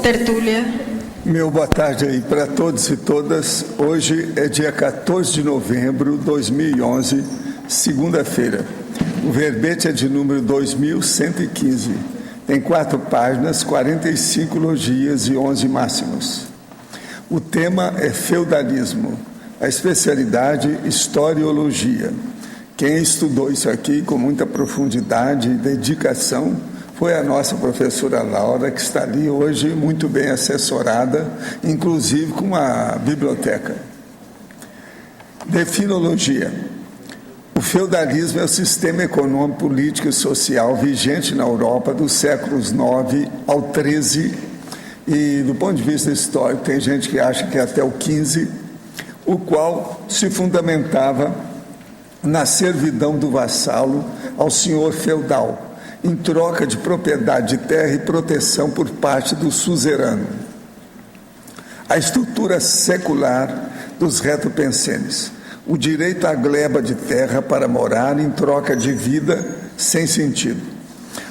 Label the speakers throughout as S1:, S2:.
S1: tertúlia.
S2: Meu boa tarde aí para todos e todas. Hoje é dia 14 de novembro de 2011, segunda-feira. O verbete é de número 2115. Tem 4 páginas, 45 logias e 11 máximos. O tema é feudalismo. A especialidade, historiologia. Quem estudou isso aqui com muita profundidade e dedicação foi a nossa professora Laura, que está ali hoje muito bem assessorada, inclusive com a biblioteca. Definologia. O feudalismo é o sistema econômico, político e social vigente na Europa dos séculos 9 ao 13 e, do ponto de vista histórico, tem gente que acha que é até o 15, o qual se fundamentava na servidão do vassalo ao senhor feudal, em troca de propriedade de terra e proteção por parte do suzerano. A estrutura secular dos retropensenes, o direito à gleba de terra para morar em troca de vida sem sentido,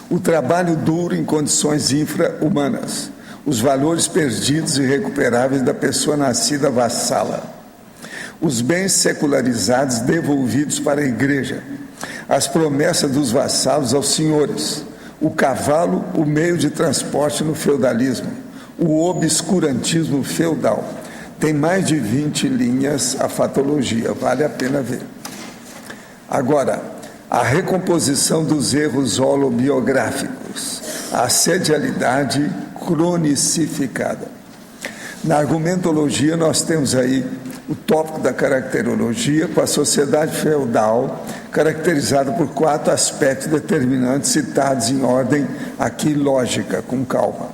S2: o trabalho duro em condições infra-humanas, os valores perdidos e irrecuperáveis da pessoa nascida vassala, os bens secularizados devolvidos para a igreja, as promessas dos vassalos aos senhores, o cavalo, o meio de transporte no feudalismo, o obscurantismo feudal. Tem mais de 20 linhas a fatologia, vale a pena ver. Agora, a recomposição dos erros holobiográficos, a assedialidade cronicificada. Na argumentologia, nós temos aí o tópico da caracterologia com a sociedade feudal, caracterizada por 4 aspectos determinantes citados em ordem aqui lógica, com calma.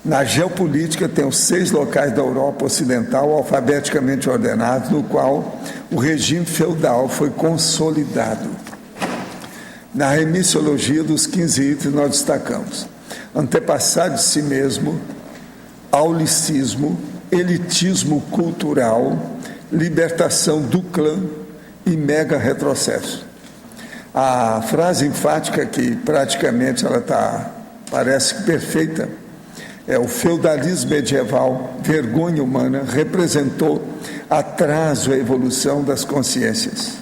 S2: Na geopolítica, tem os 6 locais da Europa Ocidental alfabeticamente ordenados, no qual o regime feudal foi consolidado. Na remissiologia, dos 15 itens, nós destacamos antepassado de si mesmo, aulicismo, elitismo cultural, libertação do clã e mega retrocesso. A frase enfática que praticamente ela parece perfeita é: o feudalismo medieval, vergonha humana, representou atraso à evolução das consciências.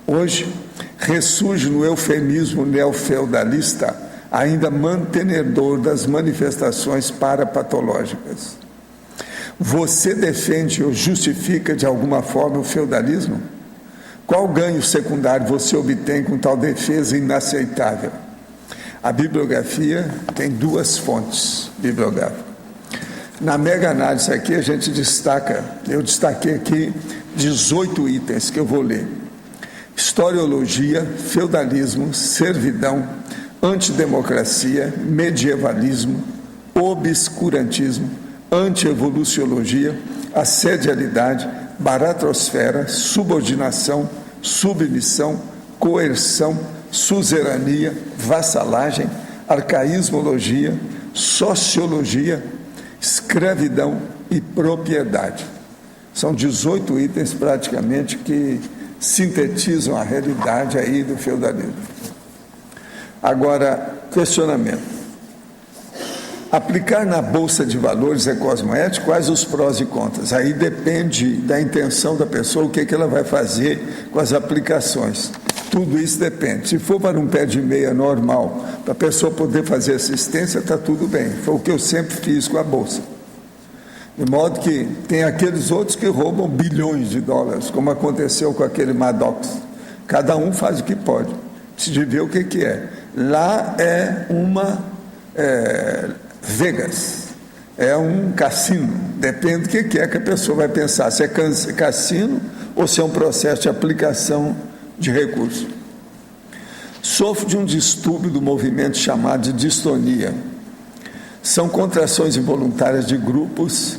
S2: Hoje, ressurge no eufemismo neofeudalista, ainda mantenedor das manifestações parapatológicas. Você defende ou justifica de alguma forma o feudalismo? Qual ganho secundário você obtém com tal defesa inaceitável? A bibliografia tem 2 fontes bibliográficas. Na mega análise aqui a gente eu destaquei aqui 18 itens que eu vou ler. Historiologia, feudalismo, servidão, antidemocracia, medievalismo, obscurantismo, antievoluciologia, assedialidade, baratrosfera, subordinação, submissão, coerção, suzerania, vassalagem, arcaísmologia, sociologia, escravidão e propriedade. São 18 itens praticamente que sintetizam a realidade aí do feudalismo. Agora, questionamento. Aplicar na Bolsa de Valores é cosmoético? Quais os prós e contras? Aí depende da intenção da pessoa, o que ela vai fazer com as aplicações. Tudo isso depende. Se for para um pé de meia normal, para a pessoa poder fazer assistência, está tudo bem. Foi o que eu sempre fiz com a Bolsa. De modo que tem aqueles outros que roubam bilhões de dólares, como aconteceu com aquele Maddox. Cada um faz o que pode. Precisa ver o que é. Lá é uma Vegas, é um cassino, depende do que é que a pessoa vai pensar, se é cassino ou se é um processo de aplicação de recursos. Sofro de um distúrbio do movimento chamado de distonia. São contrações involuntárias de grupos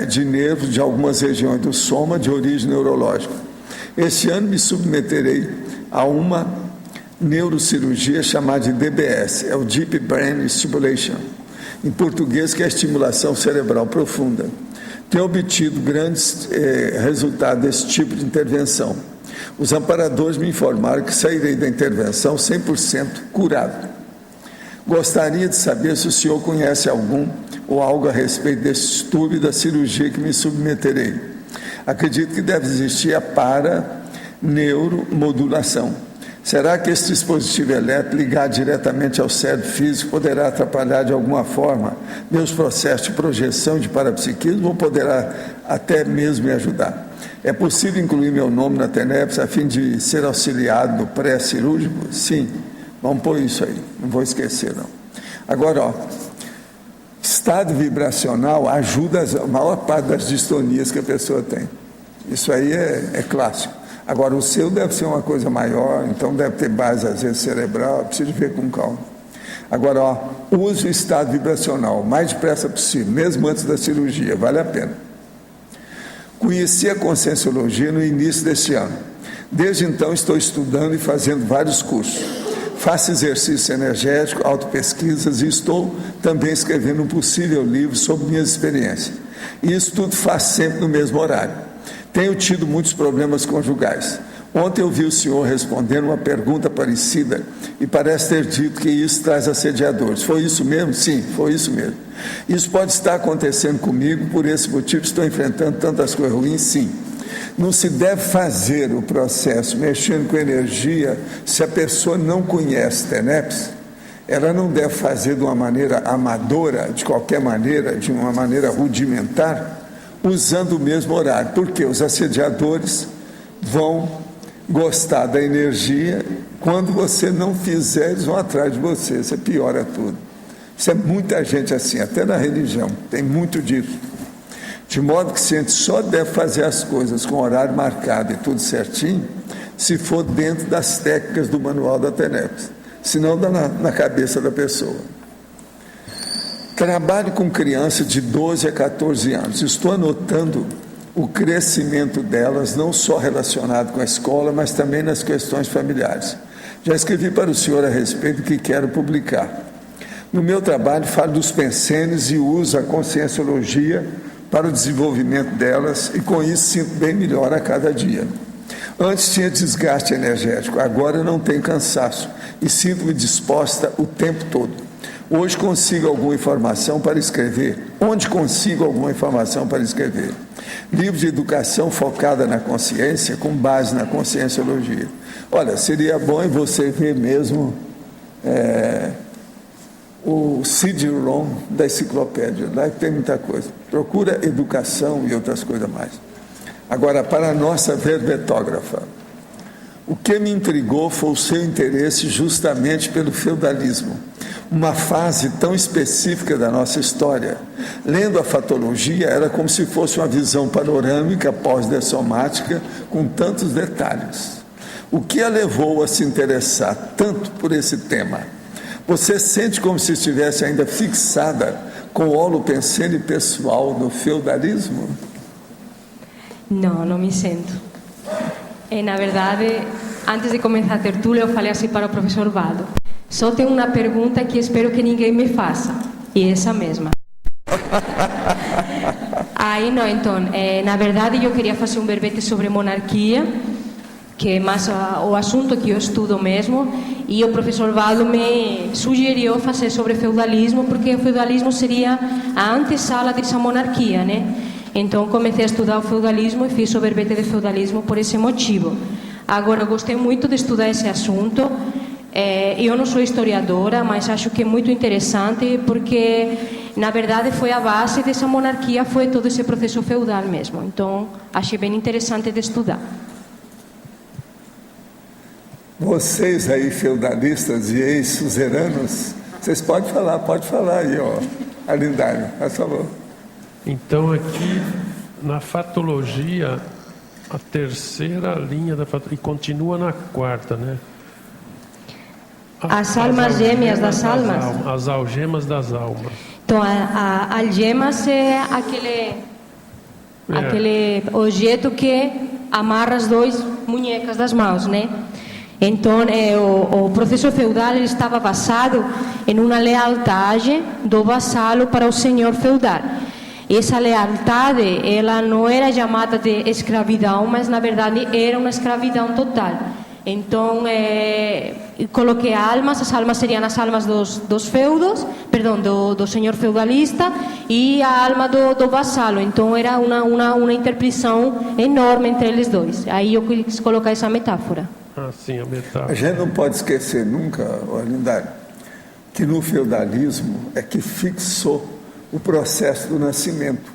S2: de nervos de algumas regiões do soma de origem neurológica. Este ano me submeterei a uma neurocirurgia chamada de DBS, é o Deep Brain Stimulation, em português, que é a estimulação cerebral profunda. Tenho obtido grandes resultados desse tipo de intervenção. Os amparadores me informaram que sairei da intervenção 100% curado. Gostaria de saber se o senhor conhece algum ou algo a respeito desse estudo e da cirurgia que me submeterei. Acredito que deve existir a paraneuromodulação. Será que esse dispositivo elétrico ligado diretamente ao cérebro físico poderá atrapalhar de alguma forma meus processos de projeção e de parapsiquismo ou poderá até mesmo me ajudar? É possível incluir meu nome na TENEPS a fim de ser auxiliado no pré-cirúrgico? Sim, vamos pôr isso aí, não vou esquecer não. Agora, estado vibracional ajuda a maior parte das distonias que a pessoa tem. Isso aí é clássico. Agora, o seu deve ser uma coisa maior, então deve ter base, às vezes, cerebral, precisa ver com calma. Agora, use o estado vibracional o mais depressa possível, mesmo antes da cirurgia, vale a pena. Conheci a Conscienciologia no início deste ano. Desde então, estou estudando e fazendo vários cursos. Faço exercício energético, autopesquisas e estou também escrevendo um possível livro sobre minhas experiências. E isso tudo faço sempre no mesmo horário. Tenho tido muitos problemas conjugais. Ontem eu vi o senhor respondendo uma pergunta parecida e parece ter dito que isso traz assediadores. Foi isso mesmo? Sim, foi isso mesmo. Isso pode estar acontecendo comigo, por esse motivo estou enfrentando tantas coisas ruins? Sim. Não se deve fazer o processo mexendo com energia se a pessoa não conhece TENEPS. Ela não deve fazer de uma maneira amadora, de qualquer maneira, de uma maneira rudimentar, usando o mesmo horário, porque os assediadores vão gostar da energia, quando você não fizer, eles vão atrás de você, você piora tudo. Isso é muita gente assim, até na religião, tem muito disso. De modo que a gente só deve fazer as coisas com horário marcado e tudo certinho, se for dentro das técnicas do manual da TENEPS, senão dá na cabeça da pessoa. Trabalho com crianças de 12 a 14 anos. Estou anotando o crescimento delas, não só relacionado com a escola, mas também nas questões familiares. Já escrevi para o senhor a respeito do que quero publicar. No meu trabalho, falo dos pensenes e uso a conscienciologia para o desenvolvimento delas e, com isso, sinto bem melhor a cada dia. Antes tinha desgaste energético, agora não tenho cansaço e sinto-me disposta o tempo todo. Hoje consigo alguma informação para escrever. Onde consigo alguma informação para escrever? Livro de educação focada na consciência, com base na conscienciologia. Olha, seria bom você ver mesmo o CD-ROM da enciclopédia. Lá tem muita coisa. Procura educação e outras coisas mais. Agora, para a nossa verbetógrafa, o que me intrigou foi o seu interesse justamente pelo feudalismo, uma fase tão específica da nossa história. Lendo a fatologia, era como se fosse uma visão panorâmica pós-dessomática, com tantos detalhes. O que a levou a se interessar tanto por esse tema? Você sente como se estivesse ainda fixada com o holopensene pessoal do feudalismo?
S1: Não, não me sinto. Na verdade, antes de começar a tertúlia, eu falei assim para o professor Valdo: só tenho uma pergunta que espero que ninguém me faça, e essa mesma. Aí não, então, na verdade eu queria fazer um verbete sobre monarquia, que é mais o assunto que eu estudo mesmo, e o professor Valdo me sugeriu fazer sobre feudalismo, porque o feudalismo seria a antessala dessa monarquia, né? Então comecei a estudar o feudalismo e fiz o verbete de feudalismo por esse motivo. Agora, gostei muito de estudar esse assunto. Eu não sou historiadora, mas acho que é muito interessante, porque na verdade foi a base dessa monarquia, foi todo esse processo feudal mesmo. Então achei bem interessante de estudar.
S2: Vocês aí, feudalistas e ex-suzeranos, vocês podem falar aí, ó, Alindário, por favor.
S3: Então, aqui na fatologia, a terceira linha da fatologia, e continua na quarta, né?
S1: As almas gêmeas das almas.
S3: As algemas das almas.
S1: Então, a algemas é aquele objeto que amarra as duas munhecas das mãos, né? Então, o processo feudal ele estava basado em uma lealdade do vassalo para o senhor feudal. Essa lealdade, ela não era chamada de escravidão, mas na verdade era uma escravidão total. Então, coloquei almas, as almas seriam as almas dos feudos, perdão, do senhor feudalista, e a alma do vassalo. Então era uma interpretação enorme entre eles dois. Aí eu quis colocar essa metáfora.
S3: Ah, sim, a metáfora.
S2: A gente não pode esquecer nunca, Lindário, que no feudalismo é que fixou o processo do nascimento,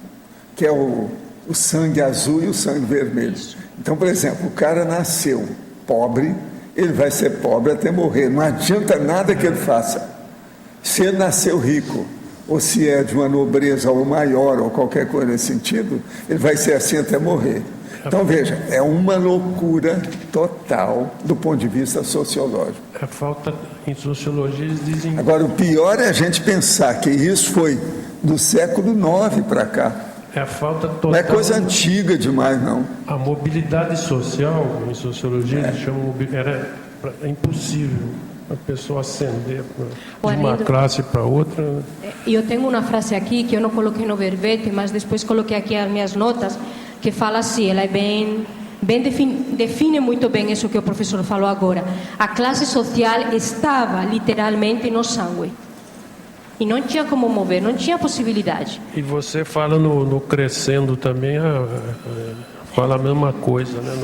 S2: que é o sangue azul e o sangue vermelho. Então, por exemplo, o cara nasceu pobre, ele vai ser pobre até morrer, não adianta nada que ele faça. Se ele nasceu rico, ou se é de uma nobreza ou maior, ou qualquer coisa nesse sentido, ele vai ser assim até morrer. Então, veja, é uma loucura total do ponto de vista sociológico.
S3: É falta, em sociologia eles dizem...
S2: Agora, o pior é a gente pensar que isso foi do século IX para cá.
S3: É a falta total...
S2: Não é coisa antiga demais, não.
S3: A mobilidade social, em sociologia, eles chamam... É impossível a pessoa ascender de uma classe para outra.
S1: Eu tenho uma frase aqui que eu não coloquei no verbete, mas depois coloquei aqui as minhas notas, que fala assim, ela é define muito bem isso que o professor falou agora. A classe social estava literalmente no sangue. E não tinha como mover, não tinha possibilidade.
S3: E você fala no crescendo também, fala a mesma coisa, né?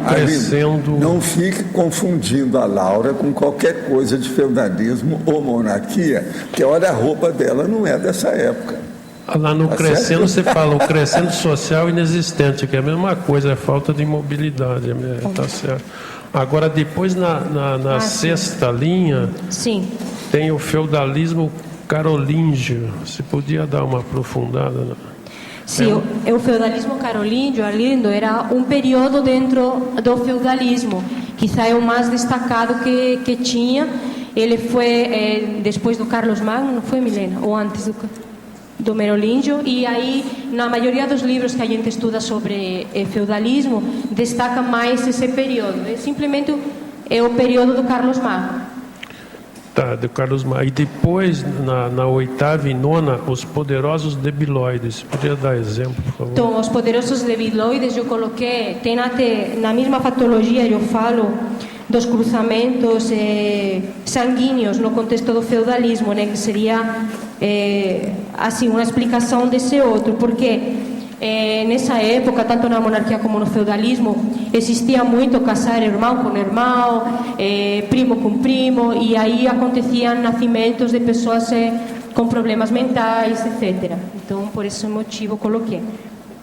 S3: Crescendo.
S2: Não fique confundindo a Laura com qualquer coisa de feudalismo ou monarquia, que olha, a roupa dela não é dessa época.
S3: Lá no crescendo você fala, o crescendo social inexistente, que é a mesma coisa, é falta de mobilidade, tá certo. Agora depois na sexta linha,
S1: sim,
S3: tem o feudalismo carolíngio. Você podia dar uma aprofundada?
S1: Sim, o feudalismo carolíngio, Arlindo, era um período dentro do feudalismo, quizá é o mais destacado que tinha. Ele foi depois do Carlos Magno, não foi, Milena? Ou antes do Merolíngio, e aí na maioria dos livros que a gente estuda sobre feudalismo destaca mais esse período. Simplesmente é o período do Carlos Magno.
S3: Tá, do Carlos Magno. E depois na oitava e nona, os poderosos debiloides. Podia dar exemplo, por favor?
S1: Então, os poderosos debiloides eu coloquei, tem até na mesma fatologia eu falo dos cruzamentos sanguíneos no contexto do feudalismo, né, que seria assim uma explicação desse outro, porque nessa época, tanto na monarquia como no feudalismo, existia muito casar irmão com irmão, primo com primo, e aí aconteciam nascimentos de pessoas com problemas mentais, etc. Então, por esse motivo, coloquei.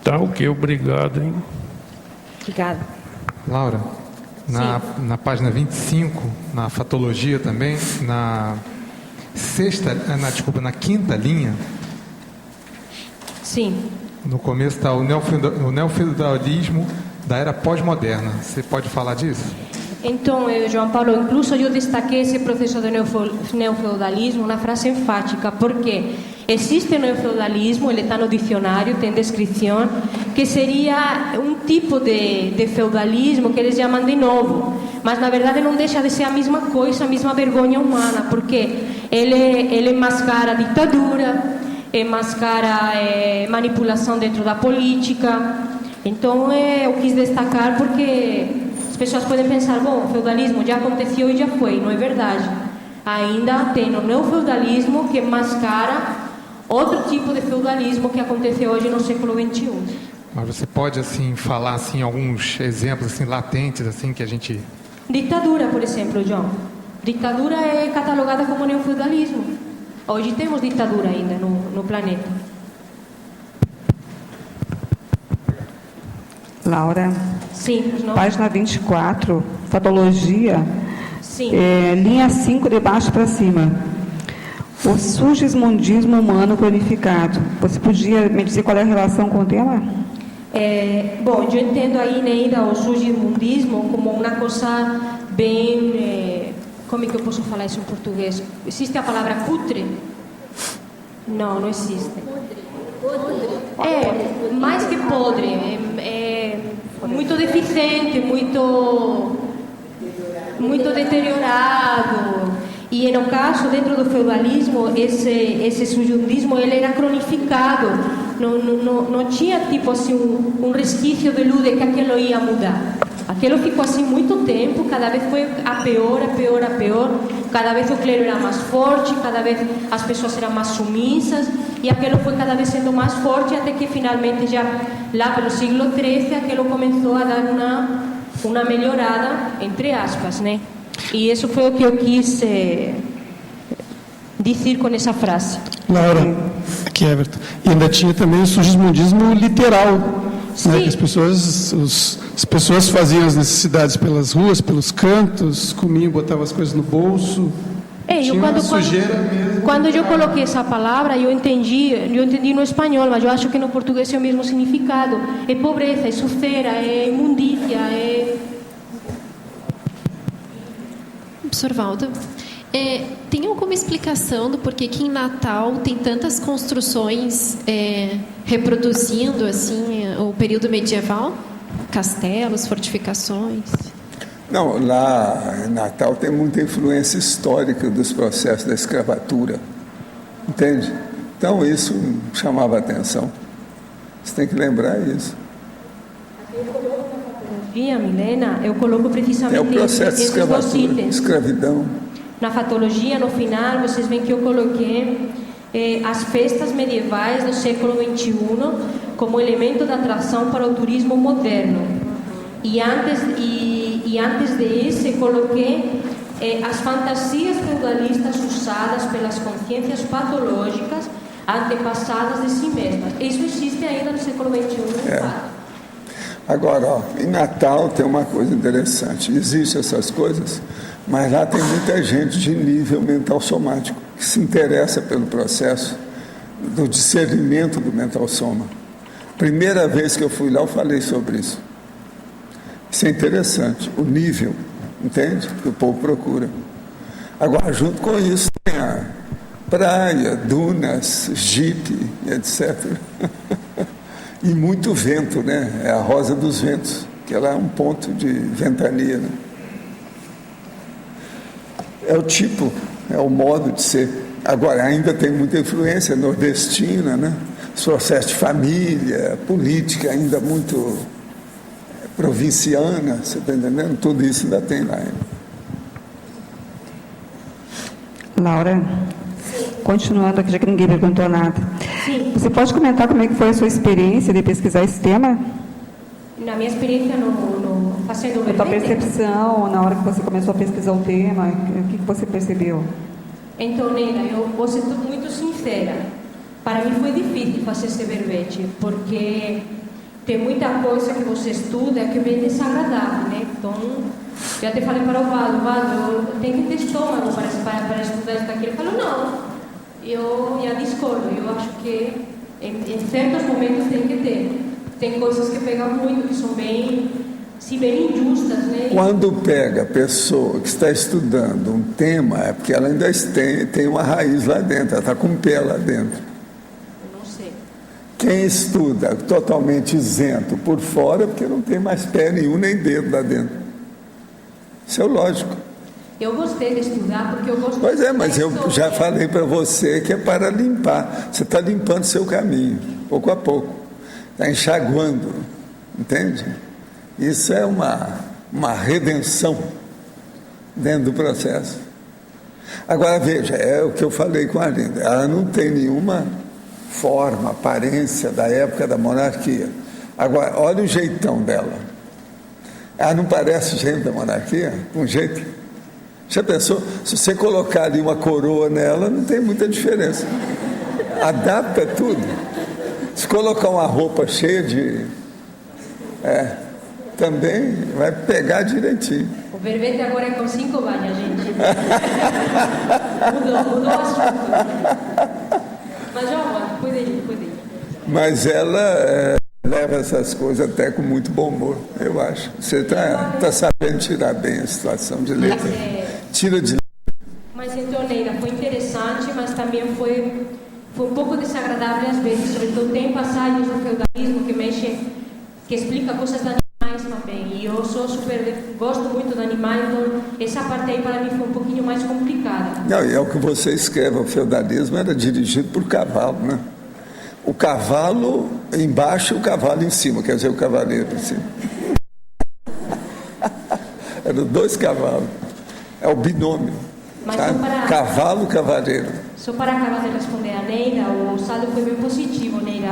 S3: Tá, ok, obrigado, hein?
S1: Obrigada.
S4: Laura, na página 25, na fatologia também, na quinta linha.
S1: Sim.
S4: No começo está o neofeudalismo da era pós-moderna. Você pode falar disso?
S1: Então, João Paulo, incluso eu destaquei esse processo do neofeudalismo na frase enfática, porque existe o neofeudalismo, ele está no dicionário, tem descrição, que seria um tipo de feudalismo que eles chamam de novo, mas na verdade não deixa de ser a mesma coisa, a mesma vergonha humana, porque ele mascara a ditadura, mascara manipulação dentro da política. Então eu quis destacar porque as pessoas podem pensar, bom, o feudalismo já aconteceu e já foi. Não é verdade. Ainda tem o neofeudalismo que mascara outro tipo de feudalismo que aconteceu hoje no século XXI.
S4: Mas você pode assim falar assim alguns exemplos assim latentes assim que a gente...
S1: Ditadura, por exemplo, João. Ditadura é catalogada como neofeudalismo. Hoje temos ditadura ainda no planeta.
S5: Laura,
S1: sim,
S5: página 24, fatologia,
S1: sim.
S5: Linha 5 de baixo para cima. O surgismundismo humano planificado. Você podia me dizer qual é a relação com o tema?
S1: Bom, eu entendo aí ainda o surgismundismo como uma coisa bem... como é que eu posso falar isso em português? Existe a palavra cutre? Não, não existe. Mais que podre. Muito deficiente, muito deteriorado. E no caso, dentro do feudalismo, esse surgismundismo ele era cronificado. Não tinha tipo assim um resquício de luz de que aquilo ia mudar. Aquilo ficou assim muito tempo, cada vez foi a pior, cada vez o clero era mais forte, cada vez as pessoas eram mais submissas, e aquilo foi cada vez sendo mais forte, até que finalmente já lá pelo século XIII aquilo começou a dar uma melhorada, entre aspas, né? E isso foi o que eu quis dizer com essa frase.
S6: Laura, aqui é Everton. E ainda tinha também o sugismundismo literal, né, que as pessoas faziam as necessidades pelas ruas, pelos cantos, comiam, botavam as coisas no bolso.
S1: Quando eu coloquei essa palavra, eu entendi no espanhol, mas eu acho que no português é o mesmo significado. É pobreza, é sujeira, é imundícia, é...
S7: Professor Valdo, tem alguma explicação do porquê que em Natal tem tantas construções reproduzindo assim o período medieval? Castelos, fortificações?
S2: Não, lá em Natal tem muita influência histórica dos processos da escravatura, entende? Então isso chamava a atenção. Você tem que lembrar isso.
S1: Milena, eu coloco precisamente
S2: é o processo de escravatura, escravidão.
S1: Na fatologia, no final, vocês veem que eu coloquei as festas medievais do século XXI como elemento de atração para o turismo moderno. E antes disso, coloquei as fantasias feudalistas usadas pelas consciências patológicas antepassadas de si mesmas. Isso existe ainda no século XXI.
S2: Agora, ó, em Natal tem uma coisa interessante. Existem essas coisas, mas lá tem muita gente de nível mental somático que se interessa pelo processo do discernimento do mental soma. Primeira vez que eu fui lá, eu falei sobre isso. Isso é interessante, o nível, entende? Que o povo procura. Agora, junto com isso, tem a praia, dunas, jipe, etc. E muito vento, né? É a rosa dos ventos, que ela é um ponto de ventania, né? É o tipo, é o modo de ser. Agora, ainda tem muita influência nordestina, né? Os processos de família, política ainda muito provinciana, você está entendendo? Tudo isso ainda tem lá.
S5: Laura, continuando aqui, já que ninguém perguntou nada. Sim. Você pode comentar como é que foi a sua experiência de pesquisar esse tema?
S1: Na minha experiência fazendo o verbete?
S5: A tua percepção, na hora que você começou a pesquisar o tema, o que você percebeu?
S1: Então, Neila, eu vou ser muito sincera. Para mim foi difícil fazer esse verbete, porque tem muita coisa que você estuda que é bem desagradável, né? Então, eu até falei para o Valdo, eu tenho que ter estômago para estudar isso daqui. Ele falou, não, eu já discordo, eu acho que em certos momentos tem que ter. Tem coisas que pegam muito, que são bem injustas, né?
S2: Quando pega a pessoa que está estudando um tema, é porque ela ainda tem uma raiz lá dentro, ela está com um pé lá dentro.
S1: Eu não sei.
S2: Quem estuda totalmente isento por fora, porque não tem mais pé nenhum nem dedo lá dentro. Isso é lógico.
S1: Eu gostei de estudar porque eu gosto.
S2: Pois é, mas eu já falei para você que é para limpar. Você está limpando seu caminho, pouco a pouco. Está enxaguando, entende? Isso é uma redenção dentro do processo. Agora, veja, é o que eu falei com a Linda. Ela não tem nenhuma forma, aparência da época da monarquia. Agora, olha o jeitão dela. Ela não parece gente da monarquia? Um jeito. Já pensou? Se você colocar ali uma coroa nela, não tem muita diferença. Adapta tudo. Se colocar uma roupa cheia de... também vai pegar direitinho.
S1: O verbete agora é com 5 banhas, gente. mudou o assunto. Mas já cuidei.
S2: Mas ela leva essas coisas até com muito bom humor, eu acho. Você está sabendo tirar bem a situação de letra. Tira de letra.
S1: Mas então, Neila, foi interessante, mas também foi um pouco desagradável às vezes. Sobretudo tem passagens do feudalismo que explica coisas da também, e eu gosto muito do animal, então essa parte aí para mim foi um pouquinho mais complicada.
S2: Não, e é o que você escreve, o feudalismo era dirigido por cavalo, né? O cavalo embaixo e o cavalo em cima, quer dizer, o cavaleiro em cima. Eram 2 cavalos. É o binômio. Sabe? Cavalo, cavaleiro.
S1: Só para acabar de responder a Neida, o saldo foi bem positivo, Neida.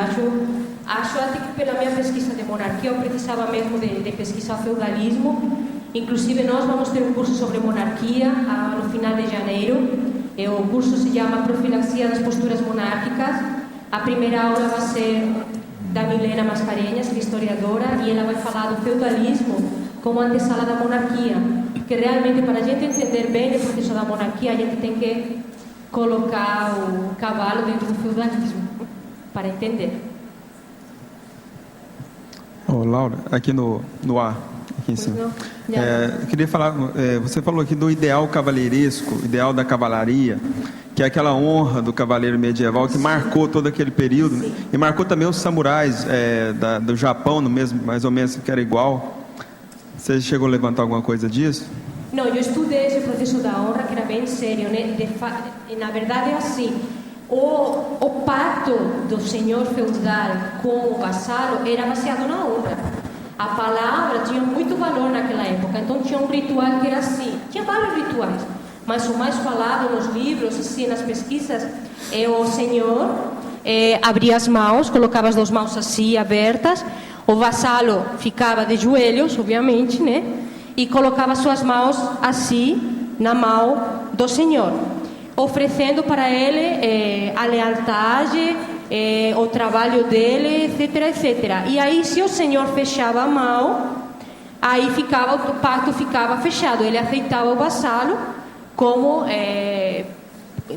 S1: Acho até que pela minha pesquisa de monarquia, eu precisava mesmo de pesquisar feudalismo. Inclusive, nós vamos ter um curso sobre monarquia no final de janeiro. O curso se chama Profilaxia das Posturas Monárquicas. A primeira aula vai ser da Milena Mascarenhas, que é historiadora, e ela vai falar do feudalismo como antessala da monarquia. Porque realmente, para a gente entender bem o processo da monarquia, a gente tem que colocar o cavalo dentro do feudalismo, para entender.
S8: Laura, aqui no ar, aqui em cima. Eu queria falar, você falou aqui do ideal cavaleiresco, ideal da cavalaria, que é aquela honra do cavaleiro medieval que marcou todo aquele período, né? E marcou também os samurais do Japão, no mesmo, mais ou menos, que era igual. Você chegou a levantar alguma coisa disso?
S1: Não, eu estudei esse processo da honra, que era bem sério, né? Na verdade é assim, o pacto do senhor feudal com o vassalo era baseado na honra. A palavra tinha muito valor naquela época, então tinha um ritual que era assim, tinha vários rituais, mas o mais falado nos livros, assim, nas pesquisas, é o senhor abria as mãos, colocava as 2 mãos assim, abertas, o vassalo ficava de joelhos, obviamente, né? E colocava suas mãos assim, na mão do senhor, oferecendo para ele a lealdade, o trabalho dele, etc, etc. E aí, se o senhor fechava a mão, aí o pacto ficava fechado. Ele aceitava o vassalo como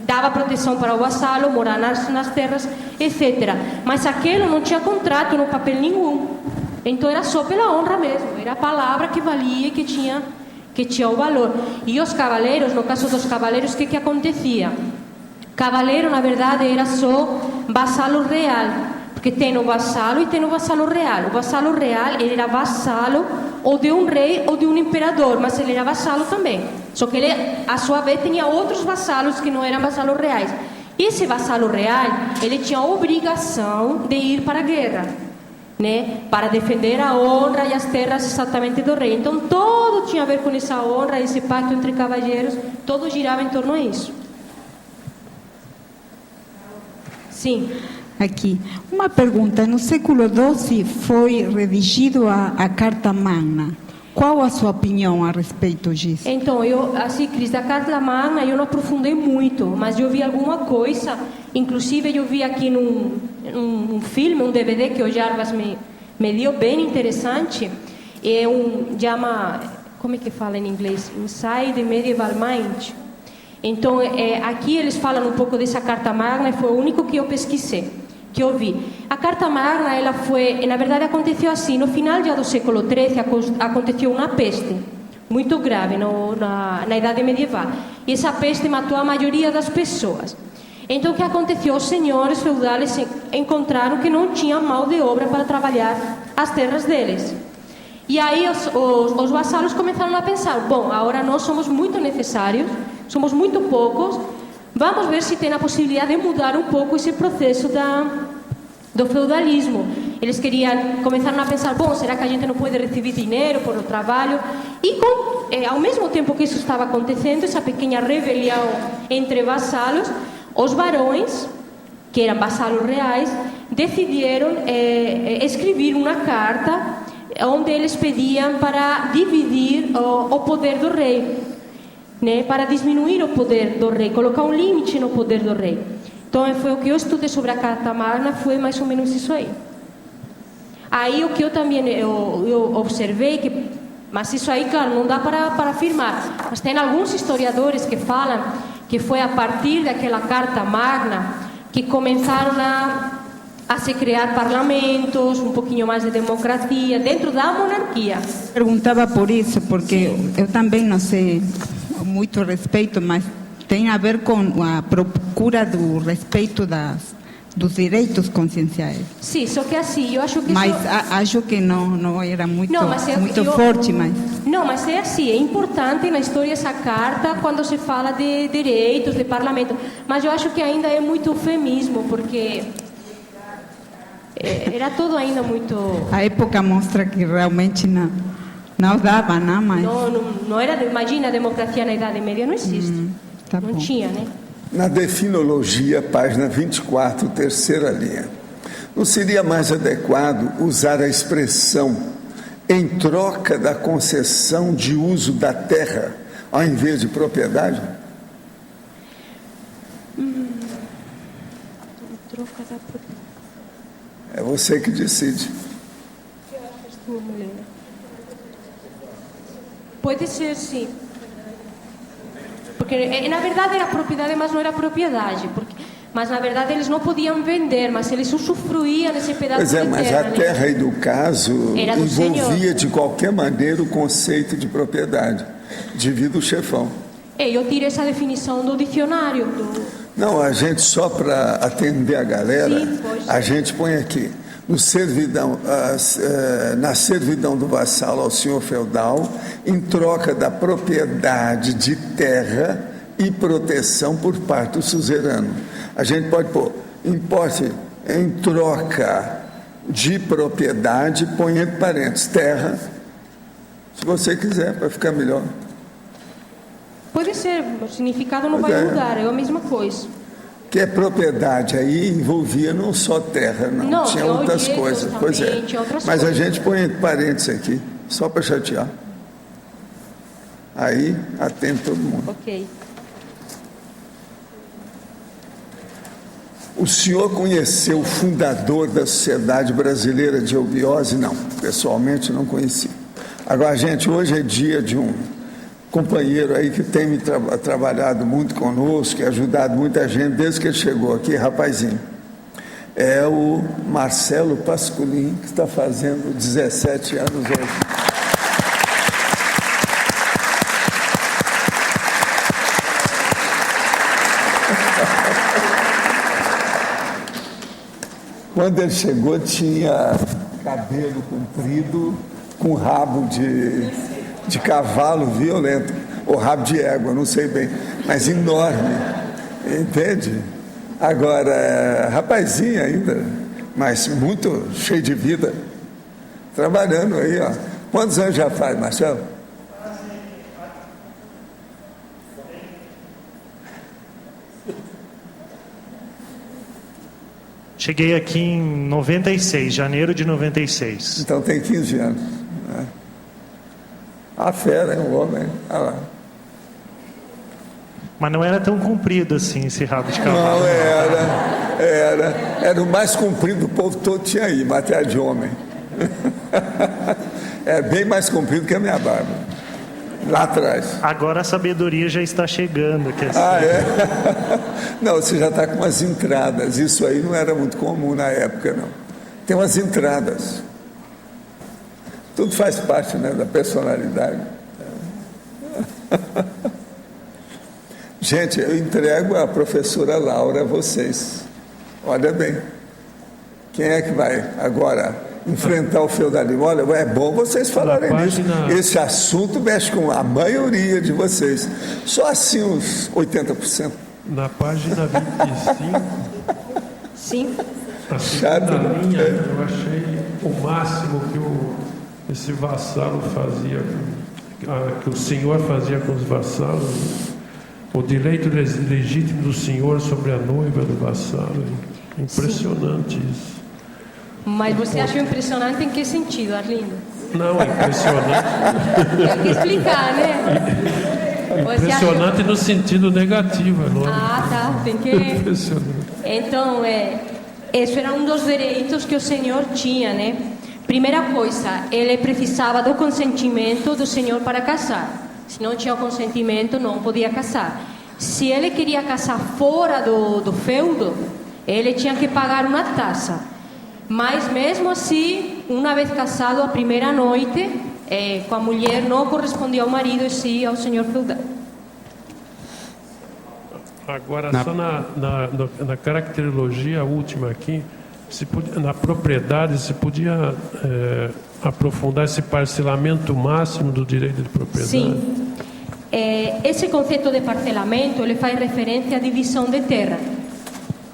S1: dava proteção para o vassalo, morar nas terras, etc. Mas aquilo não tinha contrato no papel nenhum. Então era só pela honra mesmo. Era a palavra que valia e que tinha o valor. E os cavaleiros, no caso dos cavaleiros, o que acontecia? Cavaleiro, na verdade, era só vassalo real, porque tem o vassalo e tem o vassalo real. O vassalo real, ele era vassalo ou de um rei ou de um imperador, mas ele era vassalo também. Só que ele, a sua vez, tinha outros vassalos que não eram vassalos reais. E esse vassalo real, ele tinha a obrigação de ir para a guerra, né? Para defender a honra e as terras exatamente do rei. Então, tudo tinha a ver com essa honra, esse pacto entre cavalheiros, todo girava em torno disso. Sim.
S9: Aqui, uma pergunta. No século XII foi redigido a Carta Magna. Qual a sua opinião a respeito disso?
S1: Então, Cris, da Carta Magna eu não aprofundei muito, mas eu vi alguma coisa. Inclusive, eu vi aqui num filme, um DVD que o Jarbas me deu, bem interessante. É chama, como é que fala em inglês? Inside the Medieval Mind. Então, aqui eles falam um pouco dessa Carta Magna e foi o único que eu pesquisei, que eu vi. A Carta Magna, ela foi, na verdade, aconteceu assim, no final já do século XIII, aconteceu uma peste muito grave na Idade Medieval. E essa peste matou a maioria das pessoas. Então, o que aconteceu? Os senhores feudais encontraram que não tinha mão de obra para trabalhar as terras deles. E aí os vassalos começaram a pensar, bom, agora nós somos muito necessários, somos muito poucos, vamos ver se tem a possibilidade de mudar um pouco esse processo do feudalismo. Eles começaram a pensar, bom, será que a gente não pode receber dinheiro por o trabalho? E ao mesmo tempo que isso estava acontecendo, essa pequena rebelião entre vassalos, os barões, que eram vassalos reais, decidiram escrever uma carta onde eles pediam para dividir o poder do rei, né? Para diminuir o poder do rei, colocar um limite no poder do rei. Então, foi o que eu estudei sobre a Carta Magna, foi mais ou menos isso aí. Aí, o que eu também eu observei, mas isso aí, claro, não dá para afirmar, mas tem alguns historiadores que falam que foi a partir daquela Carta Magna que começaram a se criar parlamentos, um pouquinho mais de democracia dentro da monarquia.
S9: Perguntava por isso, porque eu também não sei muito a respeito, mas tem a ver com a procura do respeito dos direitos conscienciais.
S1: Sim, só que assim, eu acho que
S9: mas acho que não era muito forte, mas...
S1: Não, mas é assim, é importante na história essa carta quando se fala de direitos, de parlamento, mas eu acho que ainda é muito eufemismo, porque era tudo ainda muito...
S9: A época mostra que realmente Não dava, não, mas...
S1: Não era, imagina, a democracia na Idade Média não existe.
S9: Tá
S1: não
S9: bom.
S1: tinha, né?
S2: Na definologia, página 24, terceira linha. Não seria mais adequado usar a expressão em troca da concessão de uso da terra, ao invés de propriedade?
S1: Em troca da propriedade.
S2: É você que decide.
S1: Pode ser, sim. Porque, na verdade, era propriedade, mas não era propriedade. Mas, na verdade, eles não podiam vender, mas eles usufruíam desse pedaço de terra.
S2: Pois é, mas a terra aí do caso envolvia, de qualquer maneira, o conceito de propriedade, devido ao chefão.
S1: Eu tirei essa definição do dicionário.
S2: Não, a gente, só para atender a galera, a gente põe aqui, no servidão, na servidão do vassalo ao senhor feudal, em troca da propriedade de terra e proteção por parte do suzerano. A gente pode pôr, importe em troca de propriedade, põe entre parênteses, terra, se você quiser, para ficar melhor.
S1: Pode ser, o significado não vai mudar, é a mesma coisa.
S2: Que é propriedade, aí envolvia não só terra, não tinha outras coisas. Pois é. Mas a gente põe entre parênteses aqui, só para chatear. Aí atende todo mundo.
S1: Ok.
S2: O senhor conheceu o fundador da Sociedade Brasileira de Eubiose? Não, pessoalmente não conheci. Agora, gente, hoje é dia de um companheiro aí que tem trabalhado muito conosco e ajudado muita gente desde que ele chegou aqui, rapazinho. É o Marcelo Pasculin, que está fazendo 17 anos hoje. Quando ele chegou, tinha cabelo comprido, com rabo de cavalo violento, ou rabo de égua, não sei bem, mas enorme, entende? Agora, rapazinho ainda, mas muito cheio de vida, trabalhando aí, ó. Quantos anos já faz, Marcelo?
S10: Cheguei aqui em 96, janeiro de 96.
S2: Então tem 15 anos. Né? A fera, é um homem. Olha lá.
S10: Mas não era tão comprido assim esse rabo de cavalo.
S2: Não, era o mais comprido do povo todo tinha aí, matéria de homem. É bem mais comprido que a minha barba. Lá atrás.
S10: Agora a sabedoria já está chegando. Que é assim.
S2: Não, você já está com umas entradas. Isso aí não era muito comum na época, não. Tem umas entradas. Tudo faz parte, né, da personalidade. Gente, eu entrego a professora Laura a vocês. Olha bem. Quem é que vai agora enfrentar o feudalismo? Olha, é bom vocês falarem nisso. Esse assunto mexe com a maioria de vocês. Só assim uns 80%.
S3: Na página 25.
S1: Sim.
S3: A segunda linha, eu achei o máximo que esse vassalo fazia, que o senhor fazia com os vassalos. O direito legítimo do senhor sobre a noiva do vassalo. Impressionante isso.
S1: Mas você achou impressionante em que sentido, Arlindo?
S3: Não, é impressionante.
S1: Tem que explicar, né?
S3: Impressionante no sentido negativo, é lógico.
S1: Ah, tá, tem que...
S3: Impressionante.
S1: Então, esse era um dos direitos que o senhor tinha, né? Primeira coisa, ele precisava do consentimento do senhor para casar. Se não tinha o consentimento, não podia casar. Se ele queria casar fora do feudo, ele tinha que pagar uma taxa. Mas mesmo assim, uma vez casado, a primeira noite, com a mulher não correspondia ao marido e sim ao senhor feudal.
S3: Agora, só na caracterologia última aqui, na propriedade, se podia aprofundar esse parcelamento máximo do direito de propriedade?
S1: Sim. Esse conceito de parcelamento, ele faz referência à divisão de terra.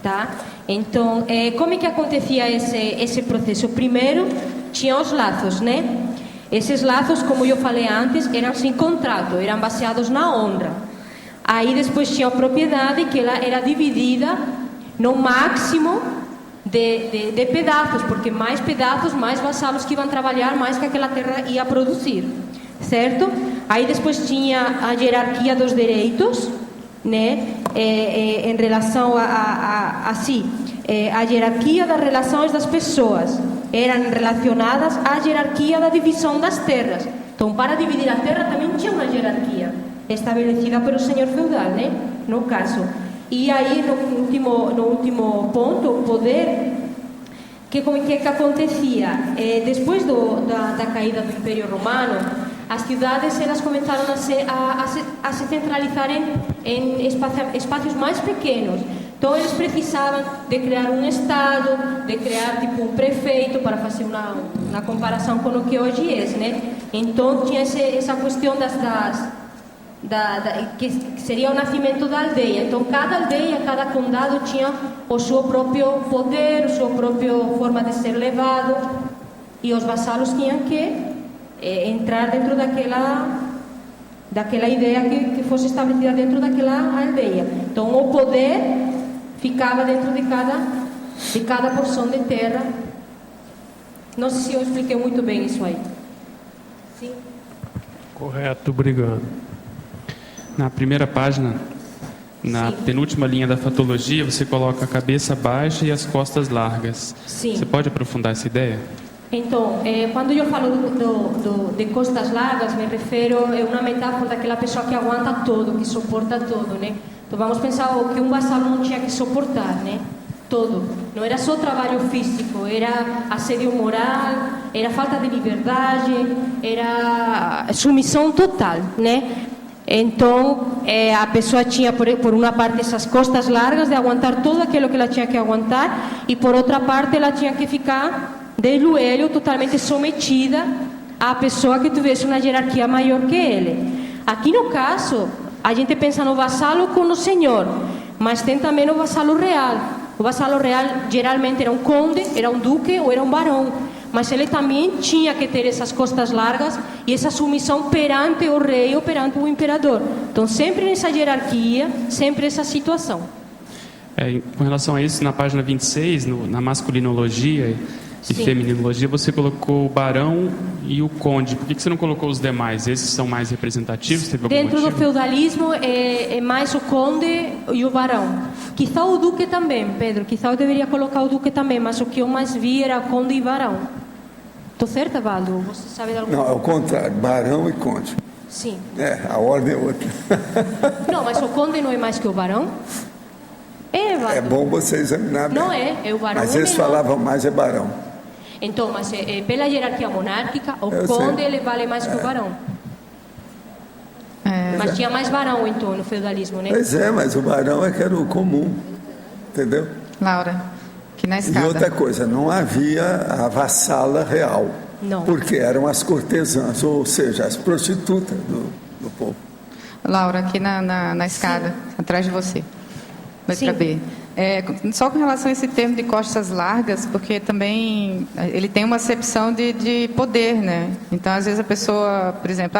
S1: Tá? Então, como é que acontecia esse processo? Primeiro, tinha os laços, né? Esses laços, como eu falei antes, eram sem contrato, eram baseados na honra. Aí depois tinha a propriedade, que ela era dividida no máximo de pedaços, porque mais pedaços, mais vassalos que iam trabalhar, mais que aquela terra ia produzir, certo? Aí depois tinha a hierarquia dos direitos, né? Em relação a hierarquia das relações das pessoas eram relacionadas à hierarquia da divisão das terras. Então, para dividir a terra também tinha uma hierarquia estabelecida pelo senhor feudal, né? No caso. E aí, no último ponto, o poder, que acontecia? Depois da caída do Império Romano, as cidades elas começaram a se centralizar em espaços mais pequenos. Então, eles precisavam de criar um estado, de criar tipo um prefeito, para fazer uma comparação com o que hoje é, né? Então, tinha essa questão que seria o nascimento da aldeia. Então, cada aldeia, cada condado tinha o seu próprio poder, a sua própria forma de ser levado, e os vassalos tinham que entrar dentro daquela ideia que fosse estabelecida dentro daquela aldeia. Então, o poder ficava dentro de cada porção de terra. Não sei se eu expliquei muito bem isso aí. Sim?
S3: Correto, obrigado.
S11: Na primeira página, na penúltima linha da fatologia, você coloca a cabeça baixa e as costas largas.
S1: Sim.
S11: Você pode aprofundar essa ideia?
S1: Então, quando eu falo de costas largas, me refiro a uma metáfora daquela pessoa que aguanta tudo, que suporta tudo, né? Então, vamos pensar que um vassalo não tinha que suportar, né? Todo. Não era só trabalho físico, era assédio moral, era falta de liberdade, era submissão total, né? Então, a pessoa tinha, por uma parte, essas costas largas de aguentar tudo aquilo que ela tinha que aguentar, e por outra parte, ela tinha que ficar de joelho, totalmente submetida à pessoa que tivesse uma hierarquia maior que ele. Aqui no caso, a gente pensa no vassalo como o senhor, mas tem também o vassalo real. O vassalo real geralmente era um conde, era um duque ou era um barão, mas ele também tinha que ter essas costas largas e essa submissão perante o rei ou perante o imperador. Então, sempre nessa hierarquia, sempre essa situação.
S11: Com relação a isso, na página 26, na masculinologia e feminologia, você colocou o barão e o conde. Por que você não colocou os demais? Esses são mais representativos? Teve algum
S1: Dentro
S11: motivo?
S1: do feudalismo é mais o conde e o barão. Quizá o duque também, Pedro. Quizá eu deveria colocar o duque também, mas o que eu mais vi era conde e barão. Estou certa, Valdo? Você sabe de alguma
S2: coisa? Não, é o contrário. Barão e conde.
S1: Sim.
S2: A ordem é outra.
S1: Não, mas o conde não é mais que o barão? Valdo.
S2: É bom você examinar bem.
S1: Não é o barão.
S2: Mas eles falavam mais barão.
S1: Então, mas pela hierarquia monárquica, o conde ele vale mais que o barão. Mas tinha mais barão, então, no feudalismo, né?
S2: Pois mas o barão é que era o comum, entendeu?
S12: Laura, que na escada.
S2: E outra coisa, não havia a vassala real.
S1: Não.
S2: Porque eram as cortesãs, ou seja, as prostitutas do povo.
S12: Laura, aqui na escada, atrás de você. Letra B. Só com relação a esse termo de costas largas, porque também ele tem uma acepção de poder, né? Então, às vezes a pessoa, por exemplo,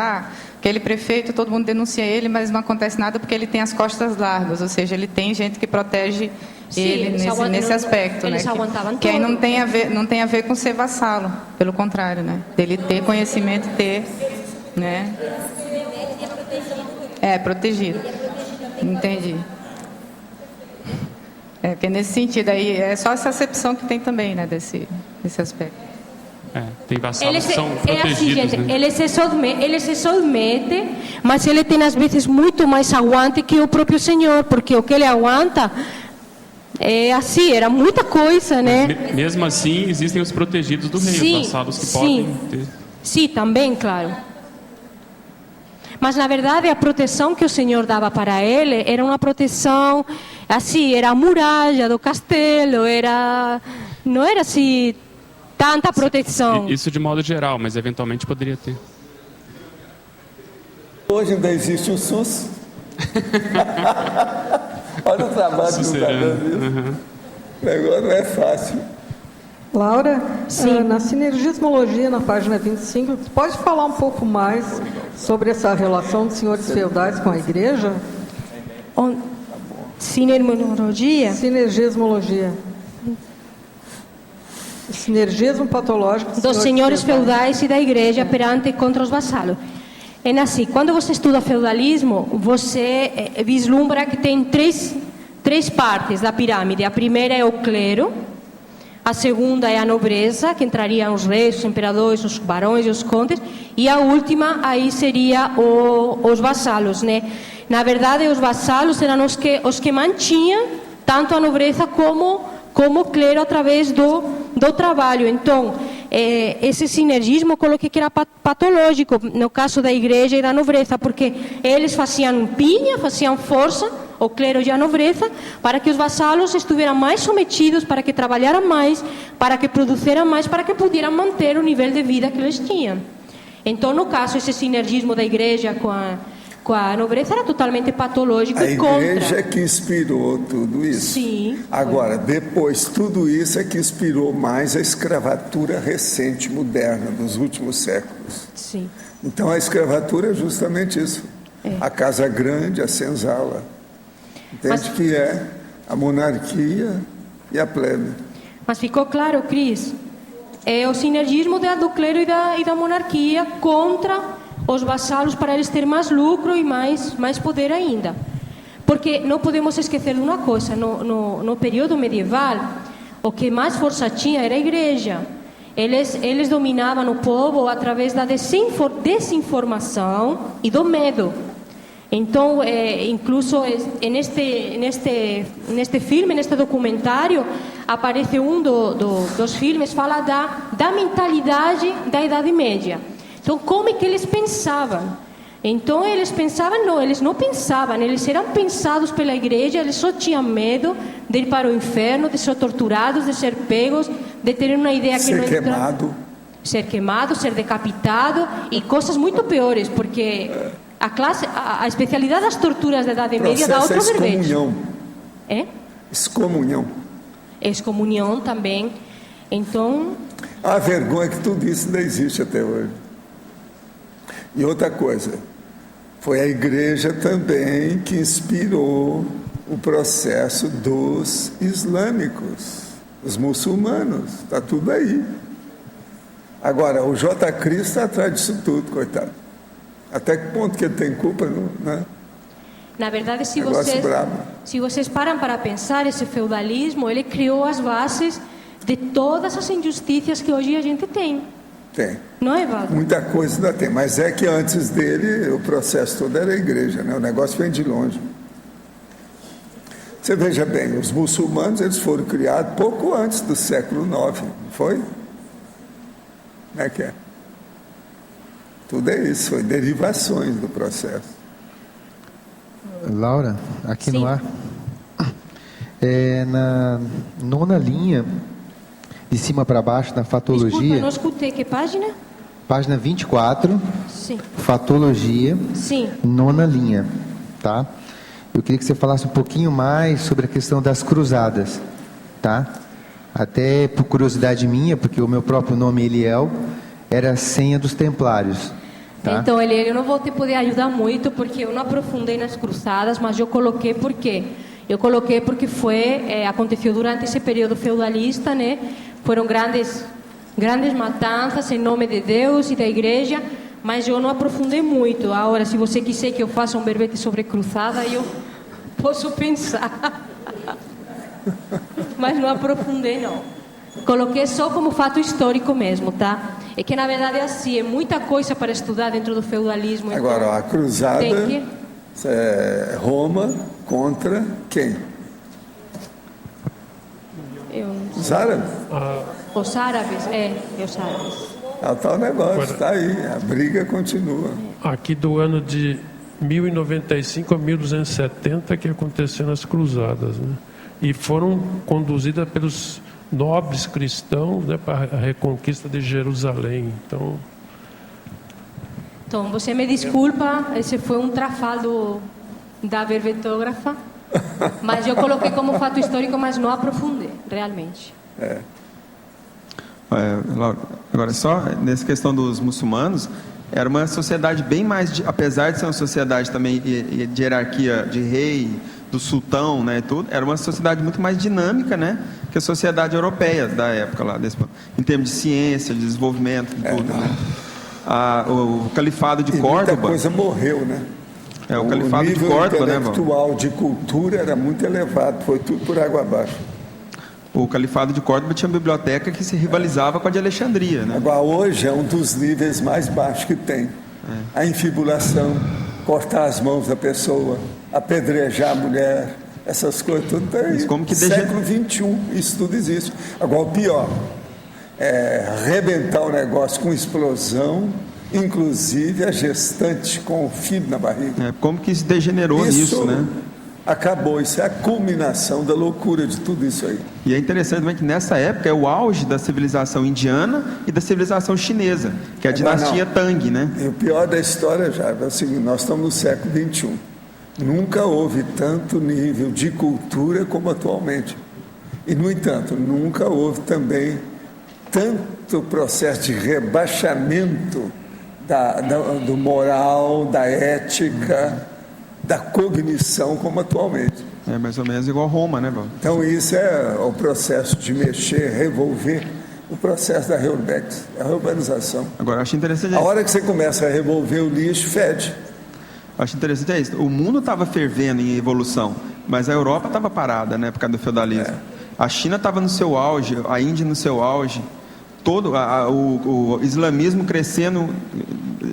S12: aquele prefeito, todo mundo denuncia ele, mas não acontece nada porque ele tem as costas largas, ou seja, ele tem gente que protege ele nesse aspecto, né? Que aí não tem a ver com ser vassalo, pelo contrário, né? Dele ter conhecimento, né? Protegido. Entendi. Porque nesse sentido aí, é só essa acepção que tem também, né, desse aspecto.
S11: Tem vassalos que são protegidos,
S1: assim, gente,
S11: né?
S1: ele se submete, mas ele tem às vezes muito mais aguante que o próprio senhor, porque o que ele aguanta era muita coisa, né?
S11: Mas, mesmo assim, existem os protegidos do rei, os vassalos que podem ter.
S1: Sim, também, claro. Mas, na verdade, a proteção que o Senhor dava para ele era uma proteção, assim, era a muralha do castelo, não era assim, tanta proteção.
S11: Isso de modo geral, mas eventualmente poderia ter.
S2: Hoje ainda existe o SUS. Olha o trabalho que está dando isso. O negócio não é fácil.
S13: Laura, na sinergismologia, na página 25, você pode falar um pouco mais sobre essa relação dos senhores feudais com a igreja?
S1: Sinergismologia?
S13: Sinergismologia. Sinergismo patológico
S1: dos senhores feudais e da igreja perante contra os vassalos. É assim, quando você estuda feudalismo, você vislumbra que tem três partes da pirâmide. A primeira é o clero, a segunda é a nobreza, que entrariam os reis, os imperadores, os barões e os condes, e a última aí seria os vassalos, né? Na verdade, os vassalos eram os que mantinham tanto a nobreza como o clero através do trabalho. Então, esse sinergismo eu coloquei que era patológico no caso da igreja e da nobreza, porque eles faziam pinha, faziam força, o clero e a nobreza, para que os vassalos estuvieran mais sometidos, para que trabalharam mais, para que produziram mais, para que pudieran manter o nível de vida que eles tinham. Então, no caso, esse sinergismo da igreja com a nobreza era totalmente patológico e contra.
S2: A igreja é que inspirou tudo isso.
S1: Sim.
S2: Agora, depois, tudo isso é que inspirou mais a escravatura recente, moderna, dos últimos séculos.
S1: Sim.
S2: Então, a escravatura é justamente isso. A casa grande, a senzala. Entende que é a monarquia e a plebe.
S1: Mas ficou claro, Cris? É o sinergismo do clero e da monarquia contra os vassalos, para eles terem mais lucro e mais poder ainda. Porque não podemos esquecer de uma coisa, no período medieval, o que mais força tinha era a igreja. Eles dominavam o povo através da desinformação e do medo. Então, incluso neste filme, neste documentário, aparece dos filmes, fala da mentalidade da Idade Média. Então, como é que eles pensavam? Então, eles não pensavam, eles eram pensados pela igreja, eles só tinham medo de ir para o inferno, de ser torturados, de ser pegos, de ter uma ideia que não
S2: ser queimado.
S1: Ser queimado, ser decapitado e coisas muito piores, porque a especialidade das torturas da Idade Média dá outro verbete.
S2: Excomunhão.
S1: Excomunhão. Excomunhão também. Então...
S2: A vergonha que tudo isso ainda existe até hoje. E outra coisa, foi a igreja também que inspirou o processo dos islâmicos, os muçulmanos, está tudo aí. Agora, o J. Cristo está atrás disso tudo, coitado. Até que ponto que ele tem culpa, né?
S1: Na verdade, se vocês param para pensar, esse feudalismo, ele criou as bases de todas as injustiças que hoje a gente tem.
S2: Tem.
S1: Não é, Valdo?
S2: Muita coisa ainda tem, mas é que antes dele o processo todo era a igreja, né? O negócio vem de longe. Você veja bem, os muçulmanos eles foram criados pouco antes do século IX, não foi? Como é que é? Tudo é isso, foi derivações do processo.
S14: Laura, aqui no ar, na nona linha, de cima para baixo, na fatologia.
S1: Desculpa, não escutei. Que página?
S14: Página 24.
S1: Sim.
S14: Fatologia.
S1: Sim.
S14: Nona linha, tá? Eu queria que você falasse um pouquinho mais sobre a questão das cruzadas, tá? Até por curiosidade minha, porque o meu próprio nome, Eliel, era a senha dos templários. Tá?
S1: Então, Eliel, eu não vou te poder ajudar muito, porque eu não aprofundei nas cruzadas, mas eu coloquei por quê? Eu coloquei porque aconteceu durante esse período feudalista, né? Foram grandes matanças em nome de Deus e da igreja, mas eu não aprofundei muito. Agora, se você quiser que eu faça um verbete sobre cruzada, eu posso pensar. Mas não aprofundei, não. Coloquei só como fato histórico mesmo, tá? É que, na verdade, assim, é muita coisa para estudar dentro do feudalismo.
S2: Agora,
S1: então,
S2: a cruzada é Roma contra quem? Os árabes?
S1: Os árabes, os árabes.
S2: É o tal negócio, está aí, a briga continua.
S3: Aqui do ano de 1095 a 1270 que aconteceram as cruzadas, né? E foram conduzidas pelos nobres cristãos, né, para a reconquista de Jerusalém.
S1: Então, você me desculpa, esse foi um trafalho da verbetógrafa, mas eu coloquei como fato histórico, mas não aprofundei, realmente.
S8: Laura, agora, só nessa questão dos muçulmanos, era uma sociedade bem mais, apesar de ser uma sociedade também de hierarquia de rei, do sultão, né, tudo, era uma sociedade muito mais dinâmica, né, que a sociedade europeia da época lá, em termos de ciência, de desenvolvimento, tudo, né. O califado de Córdoba.
S2: Muita coisa morreu, né?
S8: O califado de Córdoba, né,
S2: o nível intelectual de cultura era muito elevado, foi tudo por água abaixo.
S8: O califado de Córdoba tinha uma biblioteca que se rivalizava com a de Alexandria, né?
S2: Agora, hoje é um dos níveis mais baixos que tem. A infibulação, cortar as mãos da pessoa, apedrejar a mulher, essas coisas, tudo tem.
S8: Como que
S2: século XXI, isso tudo existe. Agora, o pior é arrebentar o negócio com explosão, inclusive a gestante com o filho na barriga.
S8: Como que se degenerou nisso, né?
S2: Acabou, isso é a culminação da loucura de tudo isso aí.
S8: E é interessante também que nessa época é o auge da civilização indiana e da civilização chinesa, que é a dinastia Tang, né?
S2: E o pior da história já é o seguinte: nós estamos no século XXI. Nunca houve tanto nível de cultura como atualmente. E, no entanto, nunca houve também tanto processo de rebaixamento do moral, da ética, da cognição como atualmente.
S8: É mais ou menos igual Roma, né, Val?
S2: Então isso é o processo de mexer, revolver, o processo da Reurbex, a urbanização.
S8: Agora, acho interessante...
S2: A hora que você começa a revolver o lixo, fede.
S8: Acho interessante isso. O mundo estava fervendo em evolução, mas a Europa estava parada, né, por causa do feudalismo. A China estava no seu auge, a Índia no seu auge, todo o islamismo crescendo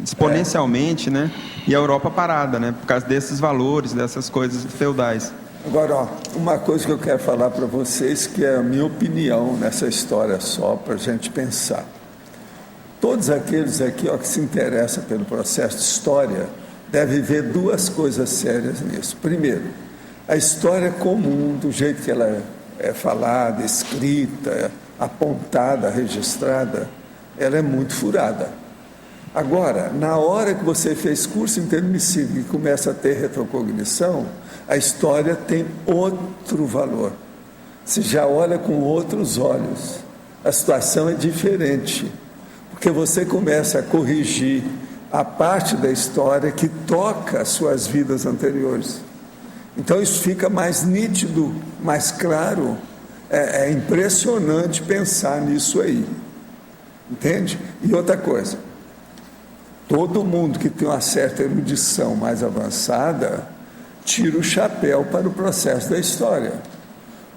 S8: exponencialmente, né? E a Europa parada, né? Por causa desses valores, dessas coisas feudais.
S2: Agora, uma coisa que eu quero falar para vocês, que é a minha opinião nessa história só, para a gente pensar. Todos aqueles aqui que se interessam pelo processo de história devem ver duas coisas sérias nisso. Primeiro, a história comum, do jeito que ela é falada, escrita, apontada, registrada, ela é muito furada. Agora, na hora que você fez curso intermissivo e começa a ter retrocognição, a história tem outro valor. Você já olha com outros olhos. A situação é diferente, porque você começa a corrigir a parte da história que toca as suas vidas anteriores. Então isso fica mais nítido, mais claro. É impressionante pensar nisso aí. Entende? E outra coisa, todo mundo que tem uma certa erudição mais avançada tira o chapéu para o processo da história.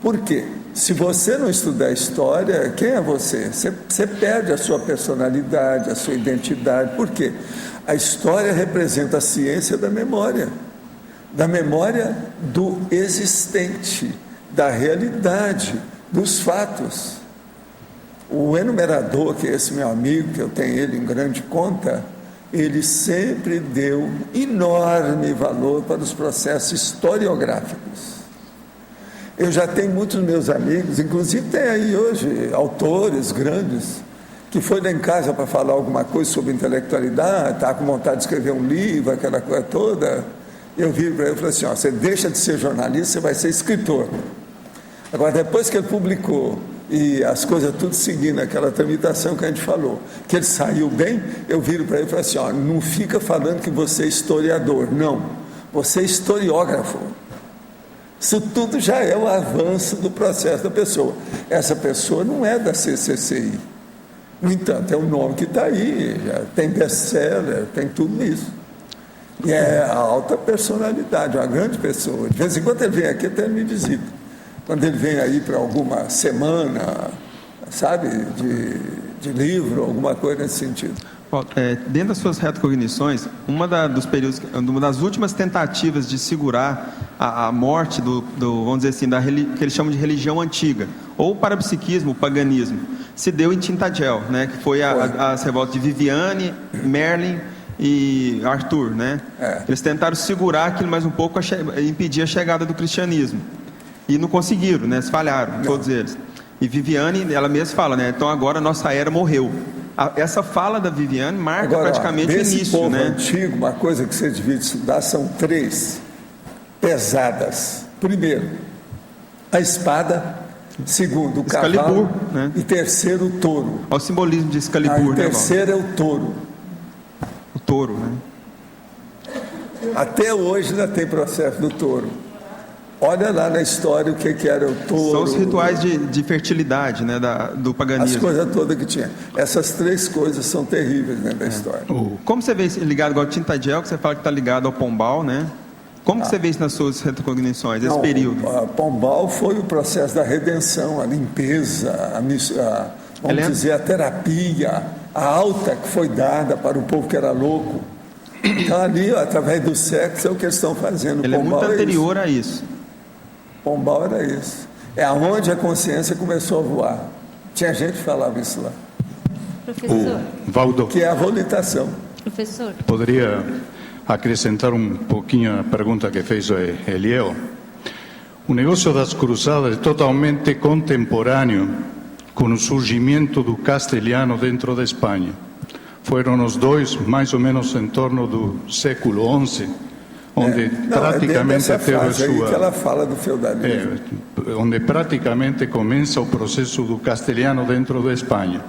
S2: Por quê? Se você não estudar história, quem é você? Você perde a sua personalidade, a sua identidade. Por quê? A história representa a ciência da memória do existente, da realidade, dos fatos. O enumerador, que é esse meu amigo, que eu tenho ele em grande conta, ele sempre deu enorme valor para os processos historiográficos. Eu já tenho muitos meus amigos, inclusive tem aí hoje autores grandes, que foi lá em casa para falar alguma coisa sobre intelectualidade, está com vontade de escrever um livro, aquela coisa toda. Eu viro para ele e falei assim: você deixa de ser jornalista, você vai ser escritor. Agora, depois que ele publicou e as coisas tudo seguindo aquela tramitação que a gente falou, que ele saiu bem, eu viro para ele e falo assim: não fica falando que você é historiador, não, você é historiógrafo. Isso tudo já é o avanço do processo da pessoa. Essa pessoa não é da CCCI, no entanto, é um nome que está aí, já tem best-seller, tem tudo isso. E é a alta personalidade, uma grande pessoa. De vez em quando ele vem aqui, até me visita. Quando ele vem aí para alguma semana, sabe, de livro, alguma coisa nesse sentido.
S8: Dentro das suas retrocognições, uma das últimas tentativas de segurar a morte vamos dizer assim, que eles chamam de religião antiga, ou parapsiquismo, o paganismo, se deu em Tintagel, né, que foi as revoltas de Viviane, Merlin e Arthur, né? Eles tentaram segurar aquilo mais um pouco, impedir a chegada do cristianismo. E não conseguiram, né? Falharam, todos eles. E Viviane, ela mesma fala, né? Então agora a nossa era morreu. Essa fala da Viviane marca agora, praticamente o início,
S2: povo,
S8: né?
S2: Antigo, uma coisa que você devia estudar são 3 pesadas. Primeiro, a espada, Segundo, o
S8: Excalibur,
S2: cavalo.
S8: né?
S2: E terceiro, o touro.
S8: Olha o simbolismo de Excalibur,
S2: O
S8: né,
S2: terceiro é o touro.
S8: O touro, né?
S2: Até hoje ainda tem processo do touro. Olha lá na história o que era o touro.
S8: São os rituais de fertilidade, né, do paganismo.
S2: As coisas todas que tinha. Essas três coisas são terríveis dentro da história.
S8: Como você vê isso ligado igual ao Tintagel, que você fala que está ligado ao Pombal, né? Como que você vê isso nas suas recognições, esse período?
S2: A Pombal foi o processo da redenção, a limpeza, vamos dizer, a terapia, a alta que foi dada para o povo que era louco. Então ali, através do sexo, é o que eles estão fazendo.
S8: Ele Pombal é muito anterior a isso.
S2: Pombal era isso. É aonde a consciência começou a voar. Tinha gente que falava isso lá.
S15: Professor. Valdo.
S2: Que é a volitação.
S15: Professor. Poderia acrescentar pouquinho a pergunta que fez o Eliel? O negócio das cruzadas é totalmente contemporâneo com o surgimento do castelhano dentro da Espanha. Foram os dois, mais ou menos em torno do século XI, onde praticamente teve a sua...
S2: Aí que ela fala do feudalismo.
S15: Onde praticamente começa o processo do castelhano dentro da Espanha.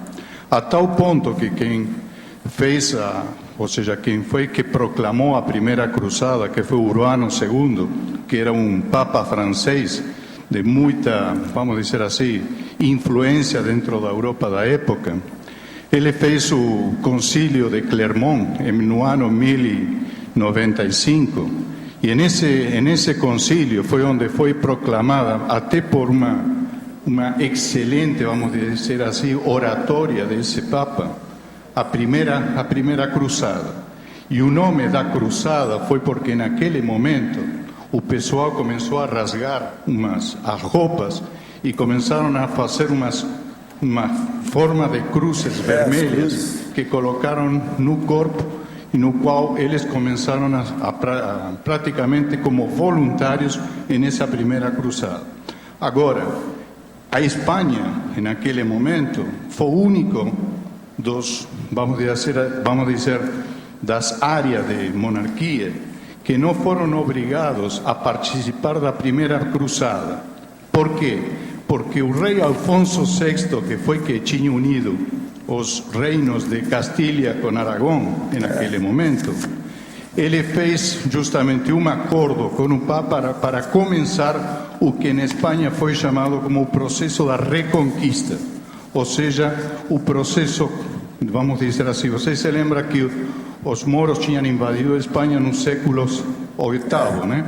S15: A tal ponto que quem fez ou seja, quem foi que proclamou a primeira cruzada, que foi Urbano II, que era um papa francês de muita, vamos dizer assim, influência dentro da Europa da época, ele fez o concílio de Clermont no ano 1095, e nesse concílio foi onde foi proclamada, até por uma excelente, vamos dizer assim, oratória desse papa, a primeira cruzada. E o nome da cruzada foi porque naquele momento o pessoal começou a rasgar as roupas e começaram a fazer uma forma de cruzes vermelhas que colocaram no corpo e no qual eles começaram praticamente como voluntários nessa primeira cruzada. Agora, a Espanha, naquele momento, foi o único vamos dizer, das áreas de monarquia que não foram obrigados a participar da primeira cruzada. Por quê? Porque o rei Alfonso VI, que foi que tinha unido os reinos de Castilha com Aragão naquele momento, ele fez justamente um acordo com o Papa para começar o que na Espanha foi chamado como o processo da reconquista. Ou seja, o processo, vamos dizer assim, vocês se lembram que os moros tinham invadido a Espanha no século VIII, né?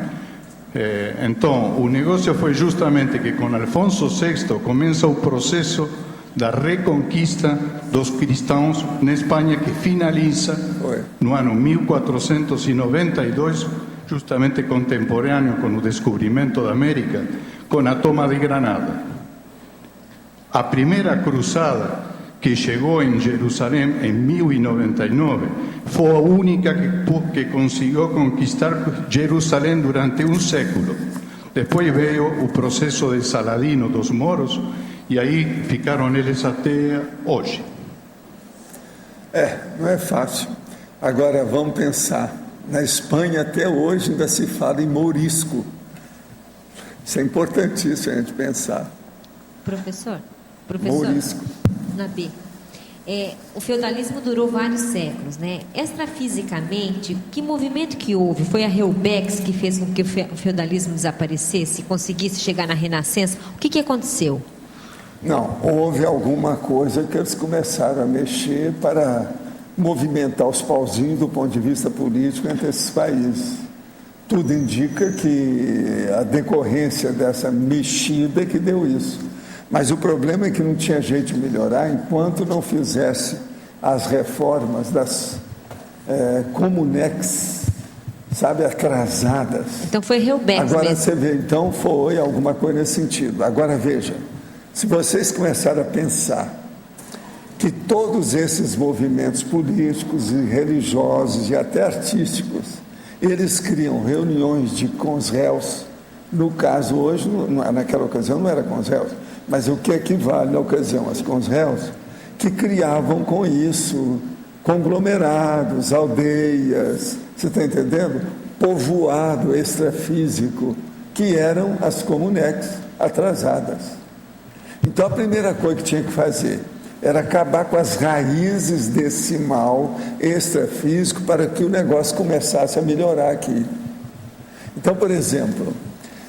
S15: Então, o negócio foi justamente que com Alfonso VI começa o processo da reconquista dos cristãos na Espanha, que finaliza no ano 1492, justamente contemporâneo com o descobrimento da América, com a toma de Granada. A primeira cruzada que chegou em Jerusalém em 1099 foi a única que conseguiu conquistar Jerusalém durante um século. Depois veio o processo de Saladino dos moros e aí ficaram eles até hoje.
S2: Não é fácil. Agora vamos pensar, na Espanha até hoje ainda se fala em mourisco. Isso é importantíssimo a gente pensar.
S15: Professor,
S2: Mourisco.
S15: Nabi, o feudalismo durou vários séculos, né? Extrafisicamente, que movimento que houve? Foi a Reubex que fez com que o feudalismo desaparecesse, conseguisse chegar na Renascença? O que aconteceu?
S2: Não, houve alguma coisa que eles começaram a mexer para movimentar os pauzinhos do ponto de vista político entre esses países. Tudo indica que a decorrência dessa mexida que deu isso. Mas o problema é que não tinha jeito de melhorar enquanto não fizesse as reformas das comunex, sabe, atrasadas.
S15: Então foi Reubex
S2: Agora
S15: mesmo.
S2: você vê, então foi alguma coisa nesse sentido. Agora veja, se vocês começarem a pensar que todos esses movimentos políticos e religiosos e até artísticos, eles criam reuniões com os réus. No caso hoje, naquela ocasião não era com os réus, mas o que equivale na ocasião, com os réus, que criavam com isso conglomerados, aldeias, você está entendendo? Povoado extrafísico, que eram as comunex atrasadas. Então a primeira coisa que tinha que fazer era acabar com as raízes desse mal extrafísico para que o negócio começasse a melhorar aqui. Então, por exemplo,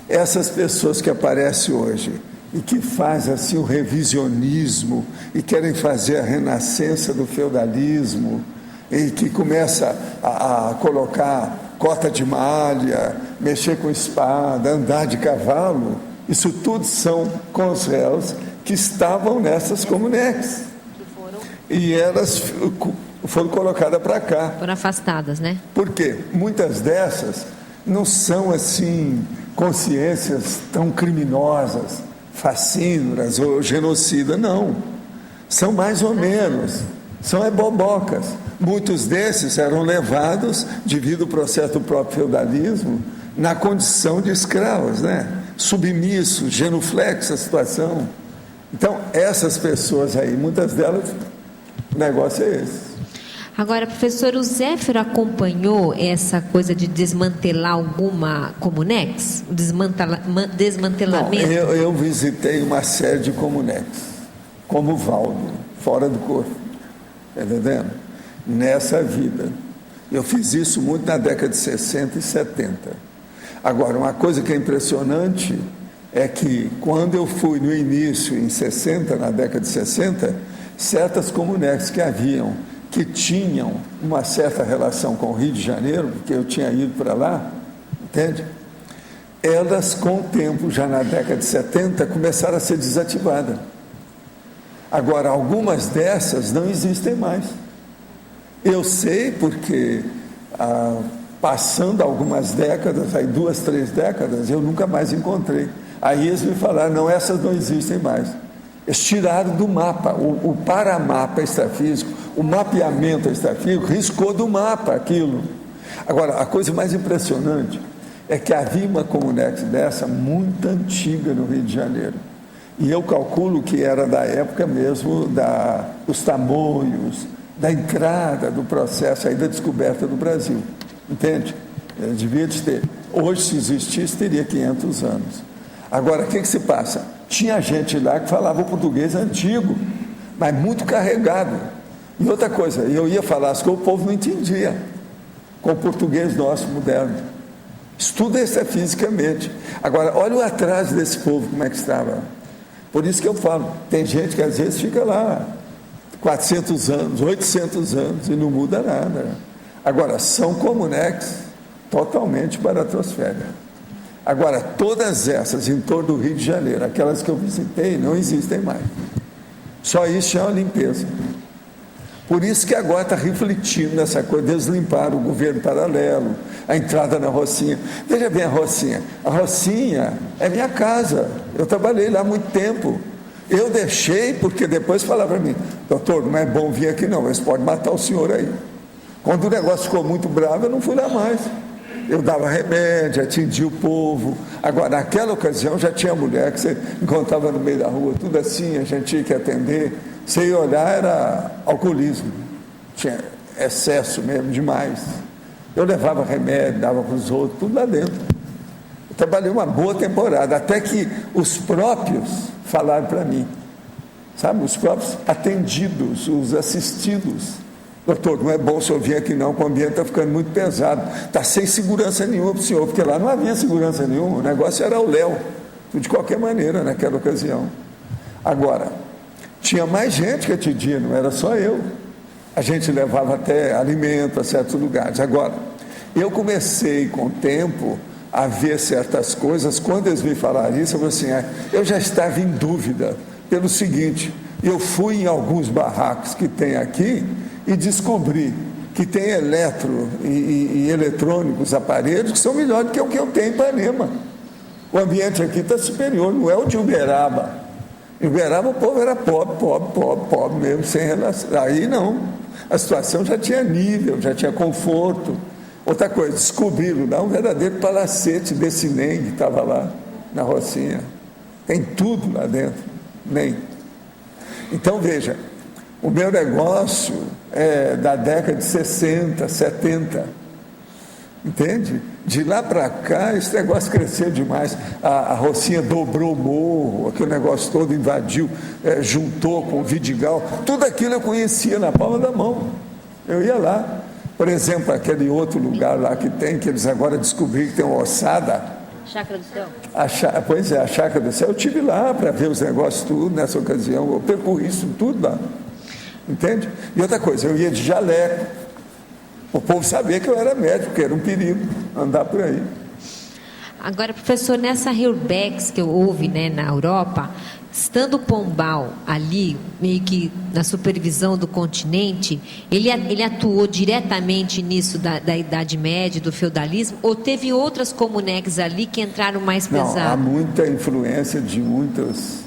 S2: essas pessoas que aparecem hoje e que fazem assim o revisionismo e querem fazer a renascença do feudalismo e que começa a colocar cota de malha, mexer com espada, andar de cavalo, isso tudo são conselhos que estavam nessas comunex. E elas foram colocadas para cá.
S16: Foram afastadas, né?
S2: Por quê? Muitas dessas não são assim consciências tão criminosas, fascínoras ou genocidas, não. São mais ou menos, são bobocas. Muitos desses eram levados, devido ao processo do próprio feudalismo, na condição de escravos, né? Submissos, genuflexos a situação. Então, essas pessoas aí, muitas delas, o negócio é esse.
S16: Agora, professor, o Zéfiro acompanhou essa coisa de desmantelar alguma comunex? Desmantelamento?
S2: Não, eu visitei uma série de comunex, como o Valdo, fora do corpo, entendendo? Nessa vida. Eu fiz isso muito na década de 60 e 70. Agora, uma coisa que é impressionante é que quando eu fui no início, em 60, na década de 60, certas comunex que haviam, que tinham uma certa relação com o Rio de Janeiro, porque eu tinha ido para lá, entende? Elas, com o tempo, já na década de 70, começaram a ser desativadas. Agora, algumas dessas não existem mais. Eu sei porque, passando algumas décadas, aí 2, 3 décadas, eu nunca mais encontrei. Aí eles me falaram, não, essas não existem mais. Eles tiraram do mapa, o paramapa extrafísico, o mapeamento extrafísico, riscou do mapa aquilo. Agora, a coisa mais impressionante é que havia uma comunex dessa muito antiga no Rio de Janeiro. E eu calculo que era da época mesmo dos tamoios, da entrada do processo aí da descoberta do Brasil. Entende? Devia de ter. Hoje, se existisse, teria 500 anos. Agora, o que se passa? Tinha gente lá que falava o português antigo, mas muito carregado. E outra coisa, eu ia falar as coisas, o povo não entendia, com o português nosso moderno. Estuda extrafisicamente. Agora, olha o atraso desse povo, como é que estava. Por isso que eu falo, tem gente que às vezes fica lá 400 anos, 800 anos e não muda nada. Agora, são comunex totalmente baratrosféricas. Agora, todas essas em torno do Rio de Janeiro, aquelas que eu visitei, não existem mais. Só isso é uma limpeza. Por isso que agora está refletindo nessa coisa, eles limparam o governo paralelo, a entrada na Rocinha. Veja bem a Rocinha. A Rocinha é minha casa. Eu trabalhei lá há muito tempo. Eu deixei porque depois falaram para mim, doutor, não é bom vir aqui não, eles podem matar o senhor aí. Quando o negócio ficou muito bravo, eu não fui lá mais. Eu dava remédio, atendia o povo. Agora, naquela ocasião, já tinha mulher que você encontrava no meio da rua, tudo assim, a gente tinha que atender. Você ia olhar, era alcoolismo. Tinha excesso mesmo, demais. Eu levava remédio, dava para os outros, tudo lá dentro. Eu trabalhei uma boa temporada, até que os próprios falaram para mim, sabe, os próprios atendidos, os assistidos. Doutor, não é bom o senhor vir aqui não, que o ambiente está ficando muito pesado. Está sem segurança nenhuma para o senhor, porque lá não havia segurança nenhuma, o negócio era o léu, de qualquer maneira, naquela ocasião. Agora, tinha mais gente que atendia, não era só eu. A gente levava até alimento a certos lugares. Agora, eu comecei com o tempo a ver certas coisas. Quando eles me falaram isso, eu falei assim, eu já estava em dúvida pelo seguinte, eu fui em alguns barracos que tem aqui e descobri que tem e eletrônicos, aparelhos que são melhores do que o que eu tenho em Ipanema. O ambiente aqui está superior, não é o de Uberaba. Em Uberaba o povo era pobre mesmo, sem relação. Aí não, a situação já tinha nível, já tinha conforto. Outra coisa, descobriram lá um verdadeiro palacete desse NEM que estava lá na Rocinha. Tem tudo lá dentro, NEM. Então veja, o meu negócio é da década de 60, 70, entende? De lá para cá, esse negócio cresceu demais. A Rocinha dobrou o morro, aquele negócio todo invadiu, juntou com o Vidigal. Tudo aquilo eu conhecia na palma da mão. Eu ia lá. Por exemplo, aquele outro lugar lá que eles agora descobriram que tem uma ossada.
S16: Chácara do Céu?
S2: Pois é, a Chácara do Céu. Eu estive lá para ver os negócios tudo nessa ocasião. Eu percorri isso tudo lá. Entende? E outra coisa, eu ia de jaleco. O povo sabia que eu era médico, que era um perigo andar por aí.
S16: Agora, professor, nessa Herbex que houve, né, na Europa, estando Pombal ali, meio que na supervisão do continente, ele atuou diretamente nisso da Idade Média, do feudalismo, ou teve outras comunex ali que entraram mais pesado?
S2: Não, há muita influência de muitos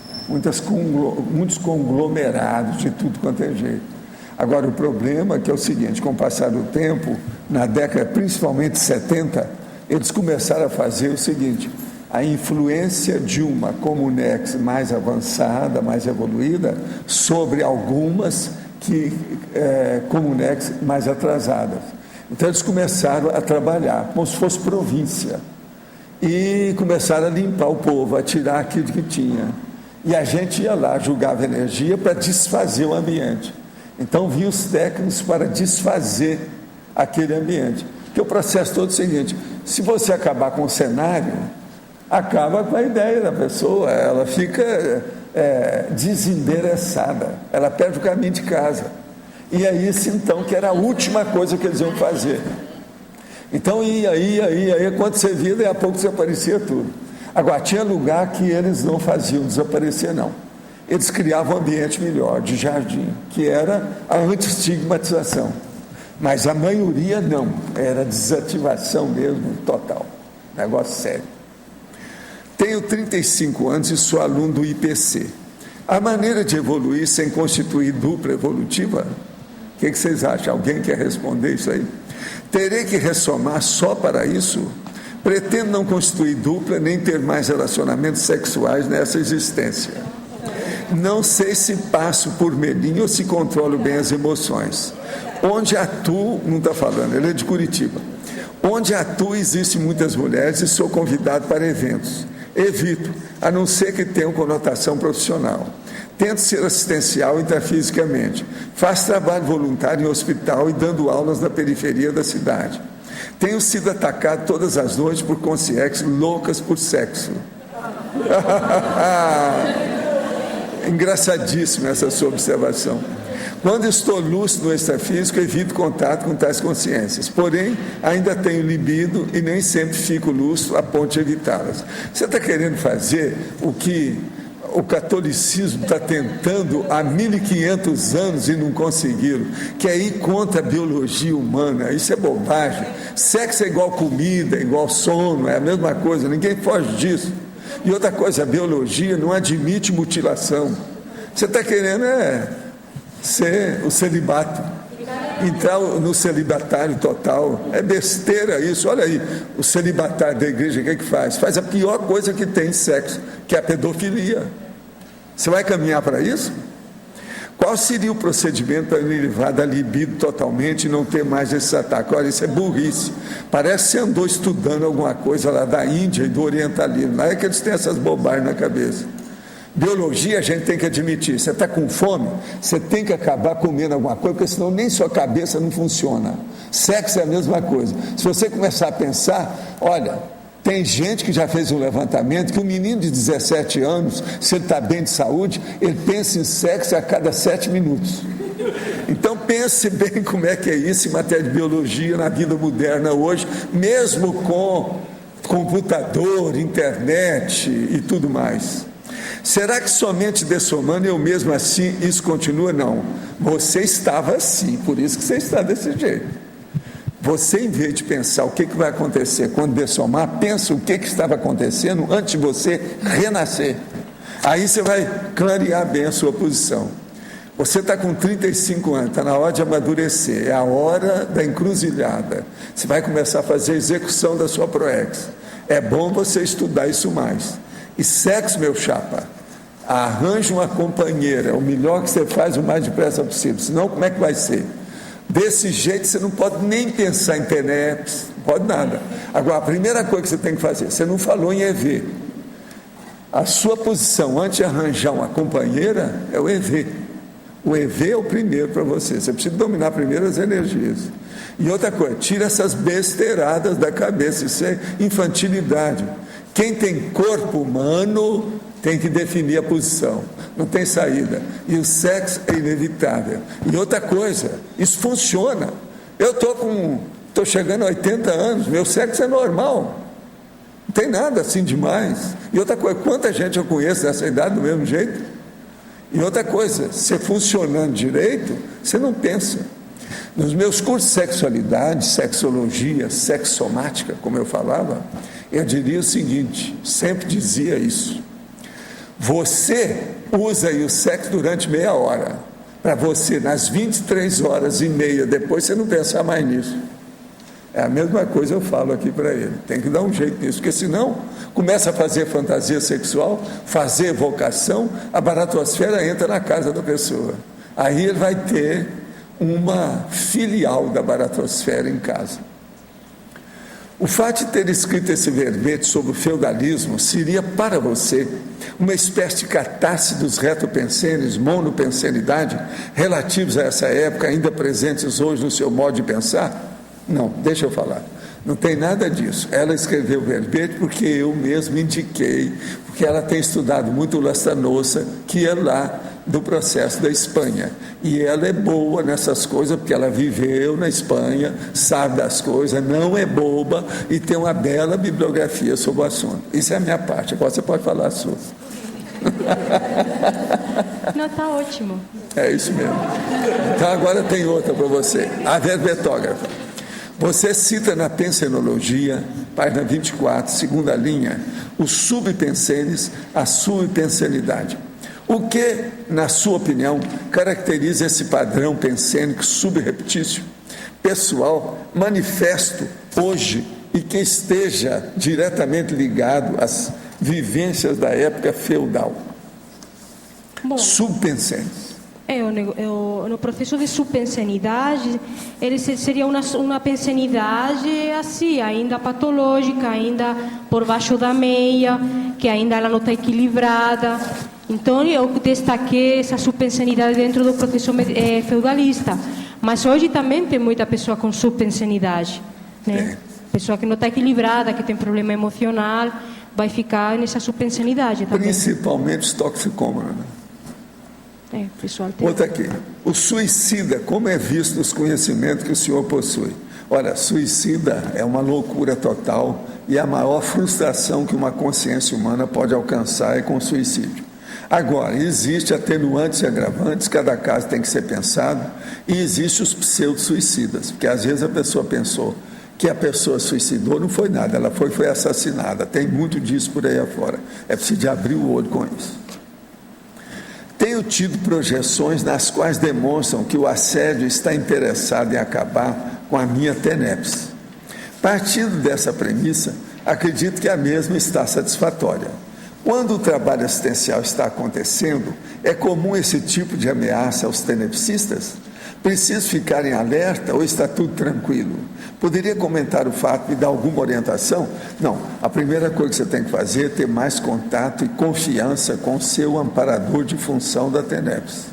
S2: conglomerados de tudo quanto é jeito. Agora, o problema é que é o seguinte, com o passar do tempo, na década principalmente 70, eles começaram a fazer o seguinte, a influência de uma comunex mais avançada, mais evoluída, sobre algumas comunex mais atrasadas. Então, eles começaram a trabalhar como se fosse província e começaram a limpar o povo, a tirar aquilo que tinha. E a gente ia lá, julgava energia para desfazer o ambiente. Então, vinham os técnicos para desfazer aquele ambiente. Porque o processo todo é o seguinte, se você acabar com o cenário, acaba com a ideia da pessoa, ela fica desendereçada, ela perde o caminho de casa. E é isso, então, que era a última coisa que eles iam fazer. Então, ia, quando você via, daí a pouco desaparecia tudo. Agora, tinha lugar que eles não faziam desaparecer, não. Eles criavam um ambiente melhor, de jardim, que era a anti-estigmatização. Mas a maioria não, era desativação mesmo, total. Negócio sério. Tenho 35 anos e sou aluno do IPC. A maneira de evoluir sem constituir dupla evolutiva? O que vocês acham? Alguém quer responder isso aí? Terei que ressomar só para isso? Pretendo não constituir dupla nem ter mais relacionamentos sexuais nessa existência. Não sei se passo por melinho ou se controlo bem as emoções. Onde atuo, não está falando, ele é de Curitiba. Onde atuo existem muitas mulheres e sou convidado para eventos. Evito, a não ser que tenham conotação profissional. Tento ser assistencial intrafisicamente. Faço trabalho voluntário em hospital e dando aulas na periferia da cidade. Tenho sido atacado todas as noites por consciências loucas por sexo. Engraçadíssima essa sua observação. Quando estou lúcido no extrafísico, evito contato com tais consciências. Porém, ainda tenho libido e nem sempre fico lúcido a ponto de evitá-las. Você está querendo fazer o que o catolicismo está tentando há 1500 anos e não conseguiram, que é ir contra a biologia humana. Isso é bobagem. Sexo é igual comida, é igual sono, é a mesma coisa, ninguém foge disso. E outra coisa, a biologia não admite mutilação. Você está querendo ser o celibato, entrar no celibatário total. É besteira isso. Olha aí, o celibatário da igreja, o que é que faz? Faz a pior coisa que tem em sexo, que é a pedofilia. Você vai caminhar para isso? Qual seria o procedimento para me livrar da libido totalmente e não ter mais esses ataques? Olha, isso é burrice. Parece que você andou estudando alguma coisa lá da Índia e do orientalismo. Não é que eles têm essas bobagens na cabeça. Biologia a gente tem que admitir. Você está com fome, você tem que acabar comendo alguma coisa, porque senão nem sua cabeça não funciona. Sexo é a mesma coisa. Se você começar a pensar, olha, tem gente que já fez um levantamento que um menino de 17 anos, se ele está bem de saúde, ele pensa em sexo a cada 7 minutos. Então pense bem como é que é isso em matéria de biologia na vida moderna hoje, mesmo com computador, internet e tudo mais. Será que somente dessomando eu mesmo assim, isso continua? Não. Você estava assim, por isso que você está desse jeito. Você, em vez de pensar o que vai acontecer quando dessomar, pensa o que estava acontecendo antes de você renascer. Aí você vai clarear bem a sua posição. Você está com 35 anos, está na hora de amadurecer, é a hora da encruzilhada. Você vai começar a fazer a execução da sua ProEx. É bom você estudar isso mais. E sexo, meu chapa, arranje uma companheira, o melhor que você faz o mais depressa possível, senão como é que vai ser? Desse jeito você não pode nem pensar em TENEPS, não pode nada. Agora, a primeira coisa que você tem que fazer, você não falou em EV. A sua posição antes de arranjar uma companheira é o EV. O EV é o primeiro para você. Você precisa dominar primeiro as energias. E outra coisa, tira essas besteiradas da cabeça. Isso é infantilidade. Quem tem corpo humano tem que definir a posição. Não tem saída. E o sexo é inevitável. E outra coisa, isso funciona. Eu estou chegando a 80 anos, meu sexo é normal. Não tem nada assim demais. E outra coisa, quanta gente eu conheço nessa idade do mesmo jeito? E outra coisa, você funcionando direito, você não pensa. Nos meus cursos de sexualidade, sexologia, sexomática, como eu falava, eu diria o seguinte, sempre dizia isso. Você usa aí o sexo durante meia hora, para você, nas 23 horas e meia depois, você não pensar mais nisso. É a mesma coisa eu falo aqui para ele. Tem que dar um jeito nisso, porque senão começa a fazer fantasia sexual, fazer evocação, a baratosfera entra na casa da pessoa. Aí ele vai ter uma filial da baratosfera em casa. O fato de ter escrito esse verbete sobre o feudalismo seria para você uma espécie de catarse dos retropensênios, monopensenidade, relativos a essa época, ainda presentes hoje no seu modo de pensar? Não, deixa eu falar. Não tem nada disso. Ela escreveu o verbete porque eu mesmo indiquei, porque ela tem estudado muito Lastanosa, que é lá do processo da Espanha. E ela é boa nessas coisas, porque ela viveu na Espanha, sabe das coisas, não é boba e tem uma bela bibliografia sobre o assunto. Isso é a minha parte. Agora você pode falar a sua.
S1: Não, está ótimo.
S2: É isso mesmo. Então agora tem outra para você. A verbetógrafa. Você cita na Pensenologia, página 24, segunda linha, os subpensenes, a subpensenidade. O que, na sua opinião, caracteriza esse padrão pensênico subreptício, pessoal, manifesto hoje e que esteja diretamente ligado às vivências da época feudal?
S1: Bom,
S2: subpensenes.
S1: No processo de subpensenidade, ele seria uma pensenidade assim, ainda patológica, ainda por baixo da meia, que ainda ela não está equilibrada. Então, eu destaquei essa subpensenidade dentro do processo feudalista. Mas hoje também tem muita pessoa com subpensenidade, né? Pessoa que não está equilibrada, que tem problema emocional, vai ficar nessa subpensenidade também.
S2: Principalmente os toxicômanos, né?
S1: Pessoal tem...
S2: Outra aqui, o suicida, como é visto nos conhecimentos que o senhor possui? Olha, suicida é uma loucura total e a maior frustração que uma consciência humana pode alcançar é com o suicídio. Agora, existe atenuantes e agravantes, cada caso tem que ser pensado, e existe os pseudo-suicidas, porque às vezes a pessoa pensou que a pessoa suicidou, não foi nada, ela foi assassinada, tem muito disso por aí afora, é preciso abrir o olho com isso. Tenho tido projeções nas quais demonstram que o assédio está interessado em acabar com a minha TENEPS. Partindo dessa premissa, acredito que a mesma está satisfatória. Quando o trabalho assistencial está acontecendo, é comum esse tipo de ameaça aos tenepsistas? Preciso ficar em alerta ou está tudo tranquilo? Poderia comentar o fato de dar alguma orientação? Não, a primeira coisa que você tem que fazer é ter mais contato e confiança com o seu amparador de função da TENEPS.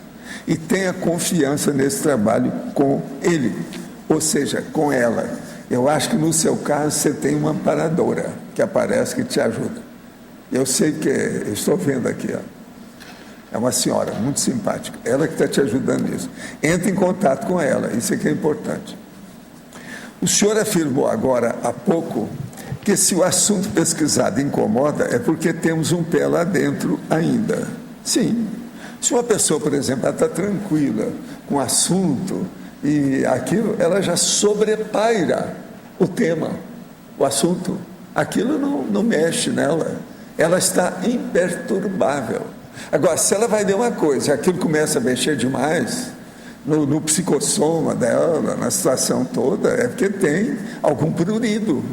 S2: E tenha confiança nesse trabalho com ele, ou seja, com ela. Eu acho que no seu caso você tem uma amparadora que aparece, que te ajuda. Eu sei que, eu estou vendo aqui, ó. É uma senhora muito simpática, ela que está te ajudando nisso. Entre em contato com ela, isso aqui é importante. O senhor afirmou agora há pouco que se o assunto pesquisado incomoda é porque temos um pé lá dentro ainda. Sim. Se uma pessoa, por exemplo, está tranquila com o assunto e aquilo, ela já sobrepaira o tema, o assunto. Aquilo não mexe nela. Ela está imperturbável. Agora, se ela vai ler uma coisa e aquilo começa a mexer demais no psicossoma dela, na situação toda, é porque tem algum prurido,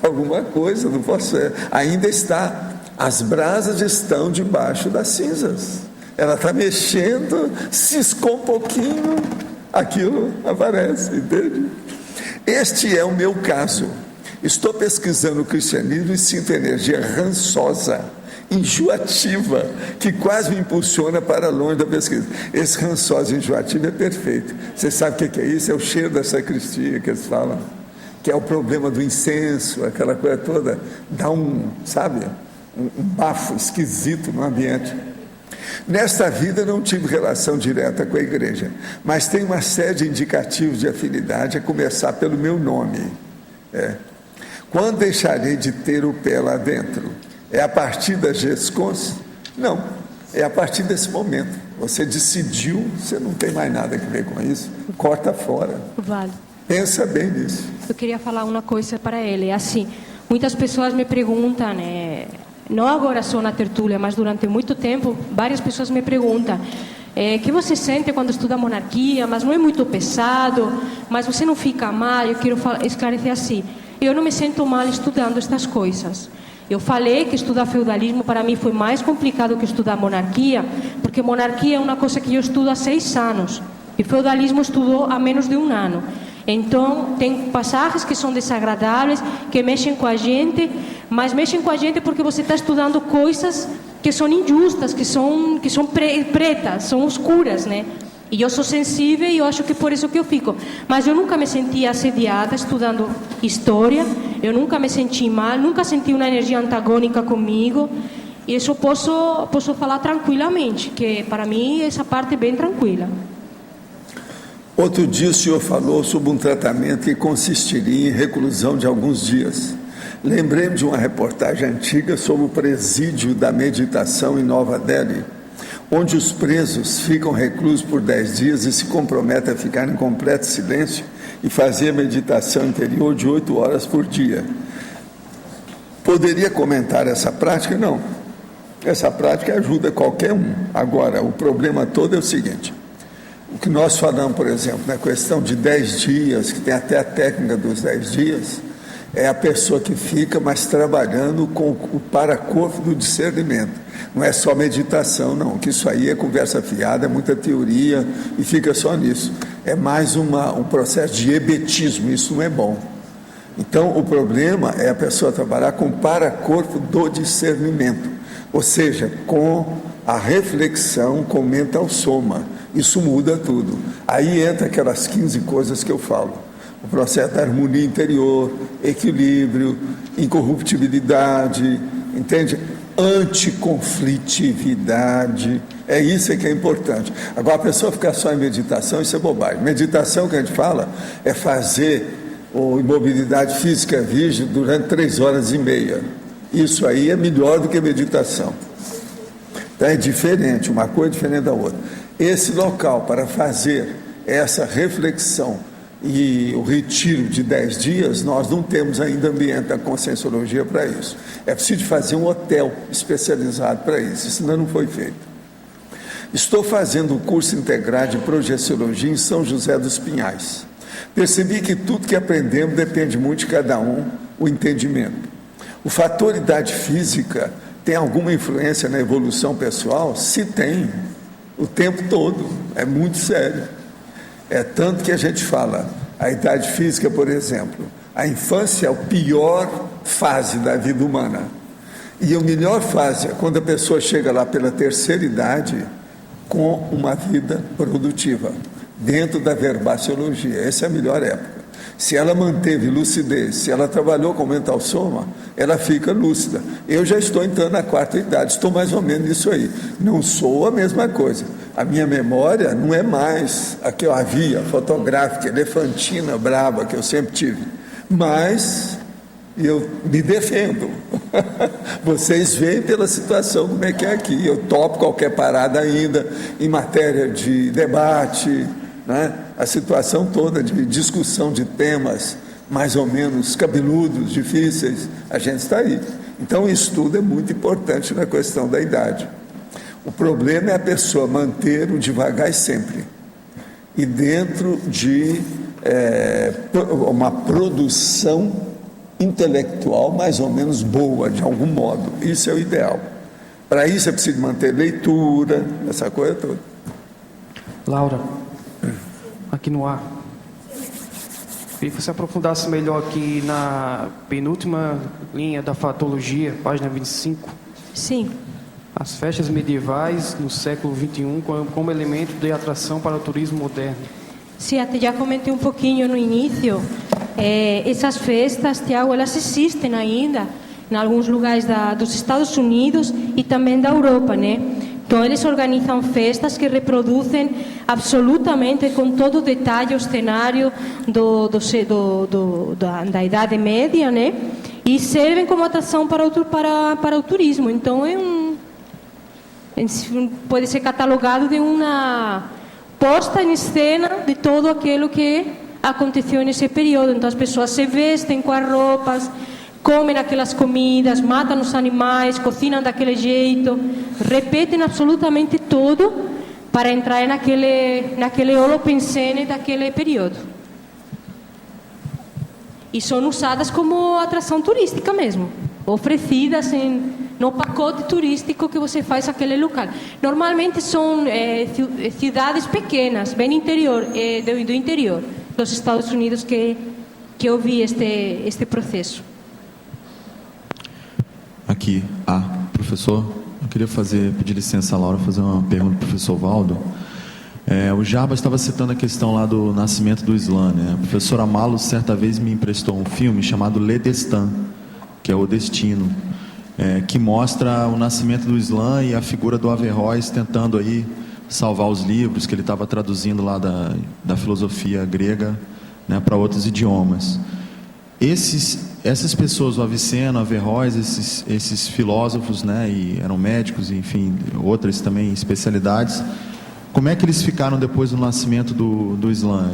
S2: alguma coisa, não posso ser. Ainda está, as brasas estão debaixo das cinzas. Ela está mexendo, ciscou um pouquinho, aquilo aparece, entende? Este é o meu caso. Estou pesquisando o cristianismo e sinto energia rançosa, enjoativa, que quase me impulsiona para longe da pesquisa. Esse rançoso enjoativo é perfeito. Você sabe o que é isso? É o cheiro da sacristia que eles falam, que é o problema do incenso, aquela coisa toda, dá um bafo esquisito no ambiente. Nesta vida não tive relação direta com a igreja, mas tem uma série de indicativos de afinidade, a começar pelo meu nome. Quando deixarei de ter o pé lá dentro? É a partir da GESCONS? Não, é a partir desse momento. Você decidiu, você não tem mais nada a ver com isso, corta fora.
S1: Vale.
S2: Pensa bem nisso.
S1: Eu queria falar uma coisa para ele. Assim, muitas pessoas me perguntam, não agora só na tertúlia, mas durante muito tempo, várias pessoas me perguntam: o que você sente quando estuda monarquia? Mas não é muito pesado? Mas você não fica mal? Eu quero esclarecer assim: eu não me sinto mal estudando estas coisas. Eu falei que estudar feudalismo para mim foi mais complicado que estudar monarquia, porque monarquia é uma coisa que eu estudo há 6 anos e feudalismo estudou há menos de 1 ano. Então, tem passagens que são desagradáveis, que mexem com a gente, mas mexem com a gente porque você está estudando coisas que são injustas, que são pretas, são escuras, né? E eu sou sensível e eu acho que por isso que eu fico. Mas eu nunca me senti assediada estudando história, eu nunca me senti mal, nunca senti uma energia antagônica comigo. E isso posso falar tranquilamente, que para mim essa parte é bem tranquila.
S2: Outro dia o senhor falou sobre um tratamento que consistiria em reclusão de alguns dias. Lembrei-me de uma reportagem antiga sobre o presídio da meditação em Nova Delhi, onde os presos ficam reclusos por 10 dias e se comprometem a ficar em completo silêncio e fazer meditação interior de 8 horas por dia. Poderia comentar essa prática? Não. Essa prática ajuda qualquer um. Agora, o problema todo é o seguinte: o que nós falamos, por exemplo, na questão de 10 dias, que tem até a técnica dos 10 dias, é a pessoa que fica mais trabalhando com o paracorpo do discernimento. Não é só meditação, não, que isso aí é conversa fiada, é muita teoria e fica só nisso. É mais um processo de hebetismo, isso não é bom. Então, o problema é a pessoa trabalhar com o paracorpo do discernimento, ou seja, com a reflexão, com o mental soma. Isso muda tudo. Aí entra aquelas 15 coisas que eu falo. O processo da harmonia interior, equilíbrio, incorruptibilidade, entende? Anticonflitividade. É isso que é importante. Agora, a pessoa ficar só em meditação, isso é bobagem. Meditação, que a gente fala, é fazer imobilidade física virgem durante 3 horas e meia. Isso aí é melhor do que meditação. Então, é diferente, uma coisa é diferente da outra. Esse local para fazer essa reflexão e o retiro de 10 dias, nós não temos ainda ambiente da conscienciologia para isso. É preciso fazer um hotel especializado para isso, isso ainda não foi feito. Estou fazendo o curso integral de projeciologia em São José dos Pinhais. Percebi que tudo que aprendemos depende muito de cada um, o entendimento. O fator idade física tem alguma influência na evolução pessoal? Se tem, o tempo todo, é muito sério. É tanto que a gente fala, a idade física, por exemplo, a infância é a pior fase da vida humana. E a melhor fase é quando a pessoa chega lá pela terceira idade com uma vida produtiva, dentro da verbaciologia. Essa é a melhor época. Se ela manteve lucidez, se ela trabalhou com mental soma, ela fica lúcida. Eu já estou entrando na 4ª idade, estou mais ou menos nisso aí. Não sou a mesma coisa. A minha memória não é mais a que eu havia, fotográfica, elefantina, braba, que eu sempre tive. Mas eu me defendo. Vocês veem pela situação como é que é aqui. Eu topo qualquer parada ainda em matéria de debate, né? A situação toda de discussão de temas mais ou menos cabeludos, difíceis, a gente está aí. Então o estudo é muito importante na questão da idade. O problema é a pessoa manter o devagar e sempre, e dentro de uma produção intelectual mais ou menos boa, de algum modo. Isso é o ideal. Para isso é preciso manter leitura, essa coisa toda.
S17: Laura, aqui no ar. Queria que você aprofundasse melhor aqui na penúltima linha da fatologia, página 25.
S1: Sim.
S17: As festas medievais no século XXI como elemento de atração para o turismo moderno.
S1: Sim, até já comentei um pouquinho no início. Essas festas, Tiago, elas existem ainda em alguns lugares dos Estados Unidos e também da Europa, né? Então, eles organizam festas que reproduzem absolutamente com todo o detalhe o cenário da Idade Média, né? E servem como atração para o turismo. Então, pode ser catalogado de uma posta em cena de todo aquilo que aconteceu nesse período. Então, as pessoas se vestem com as roupas, comem aquelas comidas, matam os animais, cozinham daquele jeito, repetem absolutamente tudo para entrar naquele holopensene daquele período. E são usadas como atração turística mesmo, oferecidas no pacote turístico que você faz naquele local. Normalmente são cidades pequenas, bem interior, do interior dos Estados Unidos que eu vi este processo.
S18: Aqui, professor, eu queria pedir licença, Laura, fazer uma pergunta para o professor Valdo. O Jabas estava citando a questão lá do nascimento do Islã, né? O professor Amalo certa vez me emprestou um filme chamado Le Destin, que é O Destino, que mostra o nascimento do Islã e a figura do Averroes tentando aí salvar os livros que ele estava traduzindo lá da filosofia grega, né, para outros idiomas. Essas pessoas, o Avicena, o Averroes, esses filósofos, né, e eram médicos, enfim, outras também especialidades, como é que eles ficaram depois do nascimento do Islã?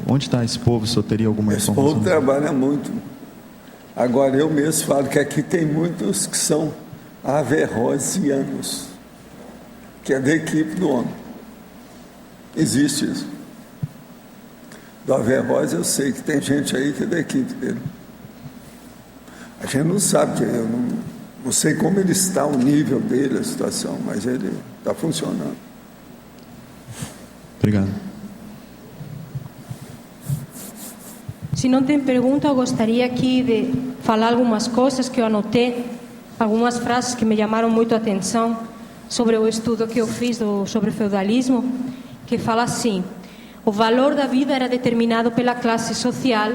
S18: Onde está esse povo? O senhor teria alguma informação?
S2: Esse povo trabalha muito. Agora, eu mesmo falo que aqui tem muitos que são averroesianos, que é da equipe do homem. Existe isso. Do Averroes eu sei que tem gente aí que é da equipe dele. A gente não sabe, que eu não sei como ele está, o nível dele, a situação, mas ele está funcionando.
S18: Obrigado.
S1: Se não tem pergunta, eu gostaria aqui de falar algumas coisas que eu anotei, algumas frases que me chamaram muito a atenção sobre o estudo que eu fiz sobre o feudalismo, que fala assim: o valor da vida era determinado pela classe social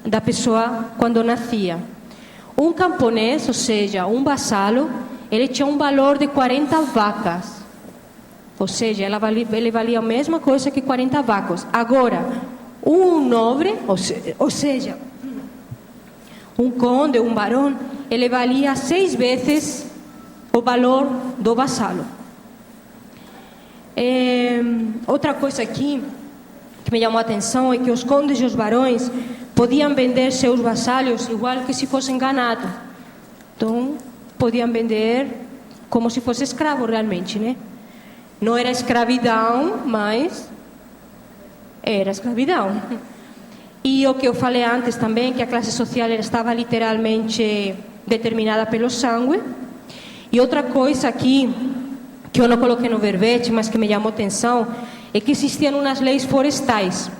S1: da pessoa quando nascia. Um camponês, ou seja, um vassalo, ele tinha um valor de 40 vacas. Ou seja, ele valia a mesma coisa que 40 vacas. Agora, um nobre, ou seja, um conde, um barão, ele valia 6 vezes o valor do vassalo. Outra coisa aqui que me chamou a atenção é que os condes e os barões podiam vender seus vassalos igual que se fossem ganado. Então, podiam vender como se fosse escravo realmente, né? Não era escravidão, mas era escravidão. E o que eu falei antes também, que a classe social estava literalmente determinada pelo sangue. E outra coisa aqui, que eu não coloquei no verbete, mas que me chamou a atenção, é que existiam umas leis florestais.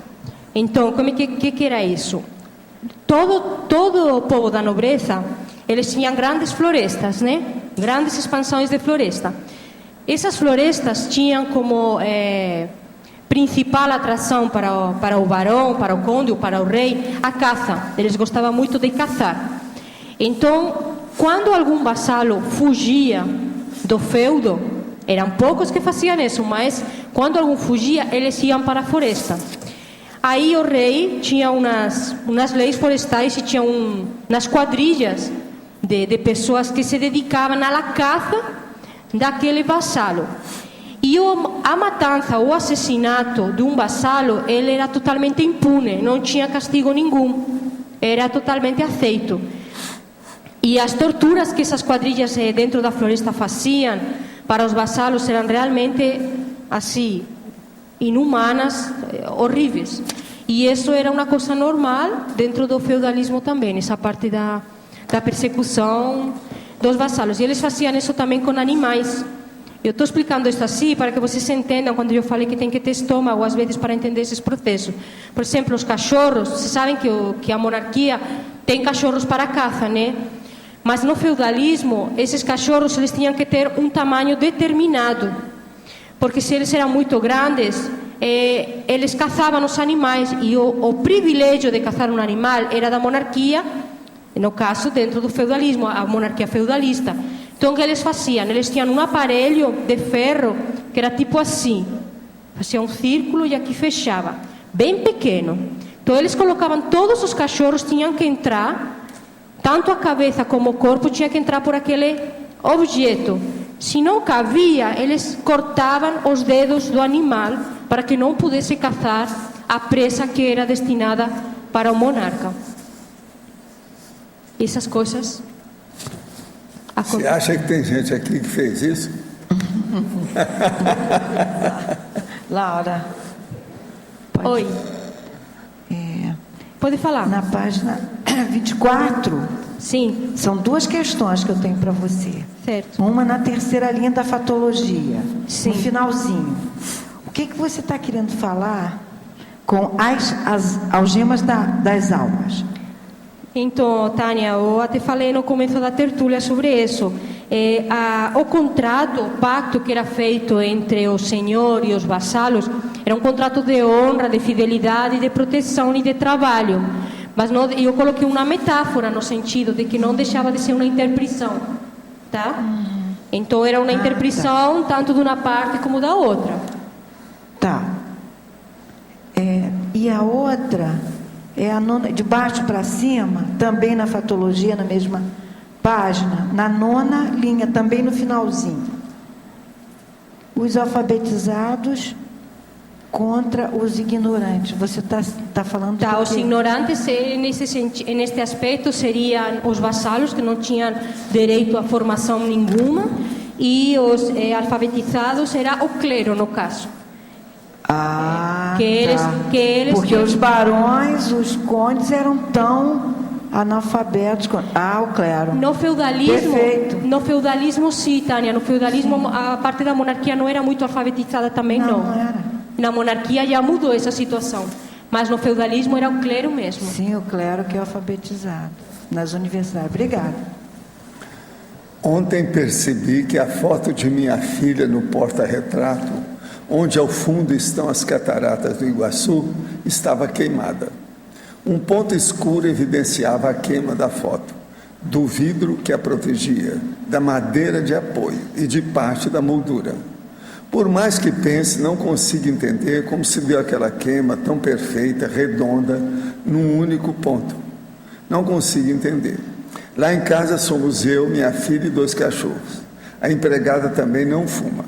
S1: Então, que era isso? Todo o povo da nobreza, eles tinham grandes florestas, né? Grandes expansões de floresta. Essas florestas tinham como principal atração para o barão, para o conde ou para o rei, a caça. Eles gostavam muito de caçar. Então, quando algum vassalo fugia do feudo, eram poucos que faziam isso, mas quando algum fugia, eles iam para a floresta. Aí o rei tinha umas leis florestais e tinha umas quadrilhas de pessoas que se dedicavam à caça daquele vassalo. E a matança ou assassinato de um vassalo, ele era totalmente impune, não tinha castigo nenhum, era totalmente aceito. E as torturas que essas quadrilhas dentro da floresta faziam para os vassalos eram realmente assim, inumanas, horríveis. E isso era uma coisa normal dentro do feudalismo também, essa parte da persecução dos vassalos. E eles faziam isso também com animais. Eu estou explicando isso assim para que vocês entendam quando eu falei que tem que ter estômago às vezes para entender esses processos. Por exemplo, os cachorros, vocês sabem que a monarquia tem cachorros para caça, né? Mas no feudalismo, esses cachorros eles tinham que ter um tamanho determinado, porque se eles eram muito grandes, eles caçavam os animais, e o privilégio de caçar um animal era da monarquia, no caso dentro do feudalismo, a monarquia feudalista. Então o que eles faziam? Eles tinham um aparelho de ferro que era tipo assim, fazia um círculo e aqui fechava, bem pequeno. Então eles colocavam, todos os cachorros tinham que entrar, tanto a cabeça como o corpo tinha que entrar por aquele objeto. Se não cabia, eles cortavam os dedos do animal para que não pudesse caçar a presa que era destinada para o monarca. Essas coisas.
S2: Você acha que tem gente aqui que fez isso?
S19: Laura.
S1: Oi. Pode falar.
S19: Na página 24.
S1: Sim.
S19: São duas questões que eu tenho para você.
S1: Certo.
S19: Uma na terceira linha da fatologia.
S1: Sim.
S19: No finalzinho. O que você está querendo falar com as algemas das almas?
S1: Então, Tânia, eu até falei no começo da tertúlia sobre isso. O contrato, o pacto que era feito entre o senhor e os vassalos, era um contrato de honra, de fidelidade, de proteção e de trabalho. Mas não, eu coloquei uma metáfora no sentido de que não deixava de ser uma interpretação, tá? Então era uma interpretação tanto de uma parte como da outra.
S19: Tá. E a outra é a nona, de baixo para cima, também na fatologia, na mesma página, na nona linha, também no finalzinho. Os alfabetizados contra os ignorantes. Você está falando
S1: tá, os ignorantes neste aspecto seriam os vassalos que não tinham direito a formação nenhuma, e os alfabetizados era o clero, no caso.
S19: Porque os barões, os condes eram tão analfabetos. O clero.
S1: No feudalismo,
S19: perfeito.
S1: No feudalismo sim, Tânia. No feudalismo a parte da monarquia não era muito alfabetizada também, não.
S19: Não era.
S1: Na monarquia já mudou essa situação, mas no feudalismo era o clero mesmo.
S19: Sim, o clero que é alfabetizado nas universidades. Obrigada.
S2: Ontem percebi que a foto de minha filha no porta-retrato, onde ao fundo estão as cataratas do Iguaçu, estava queimada. Um ponto escuro evidenciava a queima da foto, do vidro que a protegia, da madeira de apoio e de parte da moldura. Por mais que pense, não consigo entender como se deu aquela queima tão perfeita, redonda, num único ponto. Não consigo entender. Lá em casa somos eu, minha filha e 2 cachorros. A empregada também não fuma.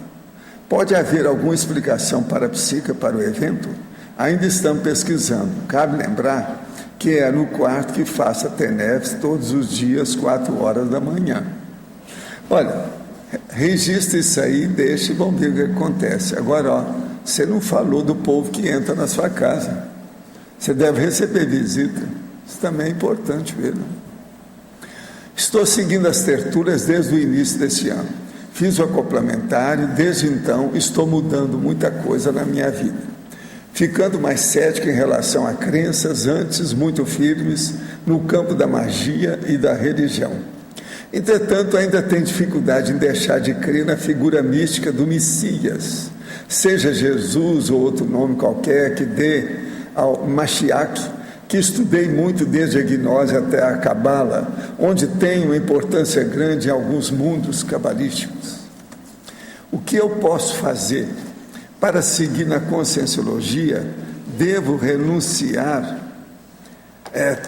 S2: Pode haver alguma explicação parapsíquica para o evento? Ainda estamos pesquisando. Cabe lembrar que é no quarto que faço a TENEVS todos os dias, 4 horas da manhã. Olha, registre isso aí, deixe e vamos ver o que acontece. Agora, você não falou do povo que entra na sua casa. Você deve receber visita. Isso também é importante ver, né? Estou seguindo as tertúlias desde o início desse ano. Fiz o acoplamentário, desde então estou mudando muita coisa na minha vida. Ficando mais cético em relação a crenças antes muito firmes no campo da magia e da religião. Entretanto, ainda tenho dificuldade em deixar de crer na figura mística do Messias, seja Jesus ou outro nome qualquer que dê ao Mashiach, que estudei muito desde a gnose até a Cabala, onde tem uma importância grande em alguns mundos cabalísticos. O que eu posso fazer para seguir na conscienciologia? Devo renunciar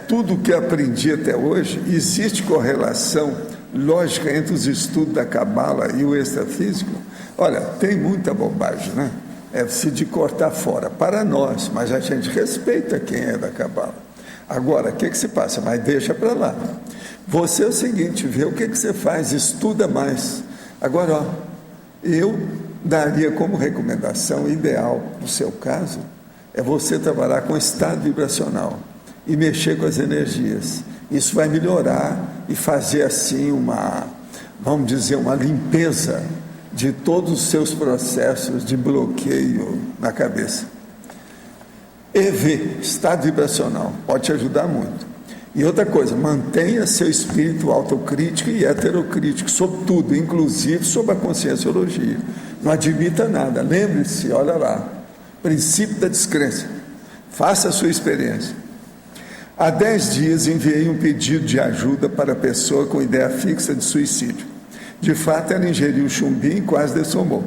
S2: tudo o que aprendi até hoje? Existe correlação lógica entre os estudos da Cabala e o extrafísico? Olha, tem muita bobagem, né? É-se de cortar fora para nós, mas a gente respeita quem é da Cabala. Agora, o que se passa? Mas deixa para lá. Você é o seguinte, vê o que você faz, estuda mais. Agora, eu daria como recomendação ideal, no seu caso, é você trabalhar com estado vibracional e mexer com as energias. Isso vai melhorar e fazer assim uma, vamos dizer, uma limpeza de todos os seus processos de bloqueio na cabeça. EV, estado vibracional, pode te ajudar muito. E outra coisa, mantenha seu espírito autocrítico e heterocrítico sobre tudo, inclusive sobre a conscienciologia. Não admita nada, lembre-se, olha lá, princípio da descrença. Faça a sua experiência. Há 10 dias enviei um pedido de ajuda para a pessoa com ideia fixa de suicídio. De fato, ela ingeriu chumbinho e quase dessomou.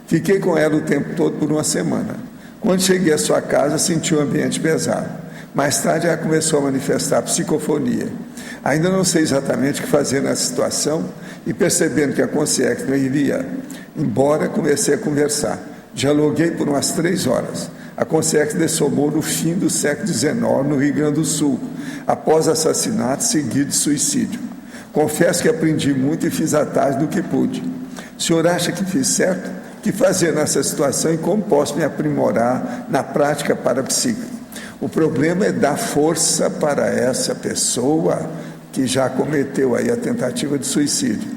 S2: Fiquei com ela o tempo todo por uma semana. Quando cheguei à sua casa, senti um ambiente pesado. Mais tarde, ela começou a manifestar psicofonia. Ainda não sei exatamente o que fazer nessa situação e, percebendo que a consciência não iria embora, comecei a conversar. Dialoguei por umas 3 horas. A consciência dessomou no fim do século XIX, no Rio Grande do Sul, após assassinato seguido de suicídio. Confesso que aprendi muito e fiz atrás do que pude. O senhor acha que fiz certo? O que fazer nessa situação e como posso me aprimorar na prática parapsíquica? O problema é dar força para essa pessoa que já cometeu aí a tentativa de suicídio,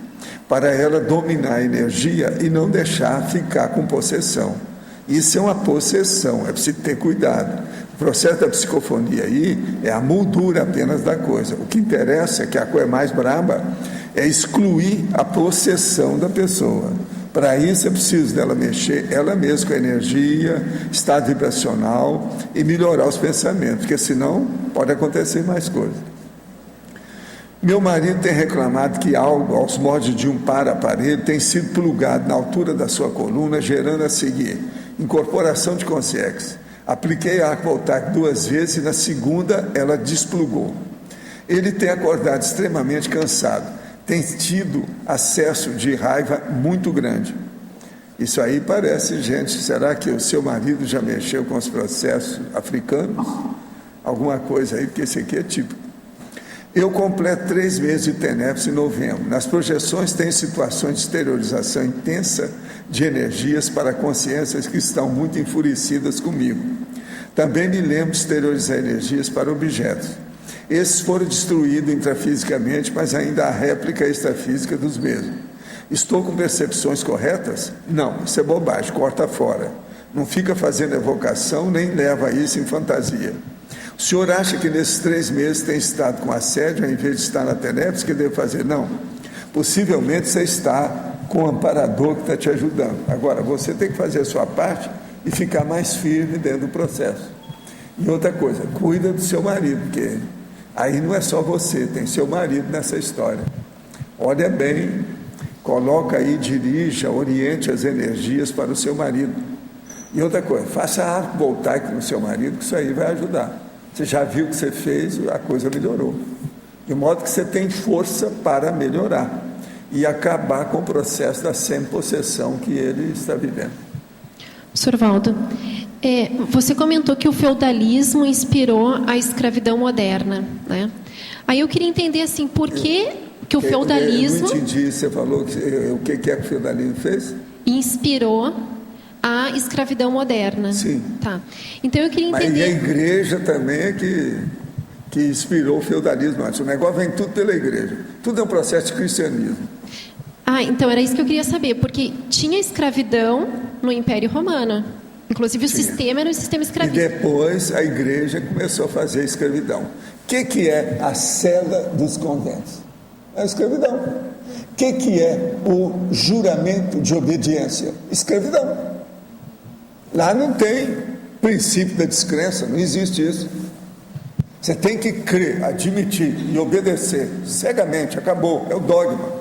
S2: para ela dominar a energia e não deixar ficar com possessão. Isso é uma possessão, é preciso ter cuidado. O processo da psicofonia aí é a moldura apenas da coisa. O que interessa, que a coisa mais braba, é excluir a possessão da pessoa. Para isso é preciso dela mexer ela mesma com a energia, estado vibracional e melhorar os pensamentos, porque senão pode acontecer mais coisas. Meu marido tem reclamado que algo, aos moldes de um para-aparelho, tem sido plugado na altura da sua coluna, gerando a seguir: incorporação de consciência. Apliquei a arco voltaico 2 vezes e na segunda ela desplugou. Ele tem acordado extremamente cansado, tem tido acesso de raiva muito grande. Isso aí parece, gente, será que o seu marido já mexeu com os processos africanos? Alguma coisa aí, porque esse aqui é típico. Eu completo 3 meses de TENEPS em novembro. Nas projeções tem situações de exteriorização intensa de energias para consciências que estão muito enfurecidas comigo. Também me lembro de exteriorizar energias para objetos. Esses foram destruídos intrafisicamente, mas ainda há réplica extrafísica dos mesmos. Estou com percepções corretas? Não, isso é bobagem, corta fora. Não fica fazendo evocação, nem leva isso em fantasia. O senhor acha que nesses 3 meses tem estado com assédio, ao invés de estar na TENEPS, que deve fazer? Não. Possivelmente você está com um amparador que está te ajudando. Agora, você tem que fazer a sua parte e ficar mais firme dentro do processo. E outra coisa, cuida do seu marido, porque aí não é só você, tem seu marido nessa história. Olha bem, coloca aí, dirija, oriente as energias para o seu marido. E outra coisa, faça arco voltaico no seu marido, que isso aí vai ajudar. Você já viu o que você fez, a coisa melhorou. De modo que você tem força para melhorar e acabar com o processo da semi-possessão que ele está vivendo.
S7: Sr. Valdo, você comentou que o feudalismo inspirou a escravidão moderna, né? Aí eu queria entender assim, por que o feudalismo...
S2: Eu não entendi, você falou o que é que o feudalismo fez?
S7: Inspirou a escravidão moderna.
S2: Sim.
S7: Tá. Então eu queria entender...
S2: Mas e a igreja também é que inspirou o feudalismo antes. O negócio vem tudo pela igreja. Tudo é um processo de cristianismo.
S7: Então era isso que eu queria saber, porque tinha escravidão no Império Romano. Inclusive o sistema era um sistema escravista.
S2: E depois a igreja começou a fazer a escravidão. O que é a cela dos conventos? É a escravidão. O que é o juramento de obediência? Escravidão. Lá não tem princípio da descrença, não existe isso. Você tem que crer, admitir e obedecer cegamente, acabou, é o dogma.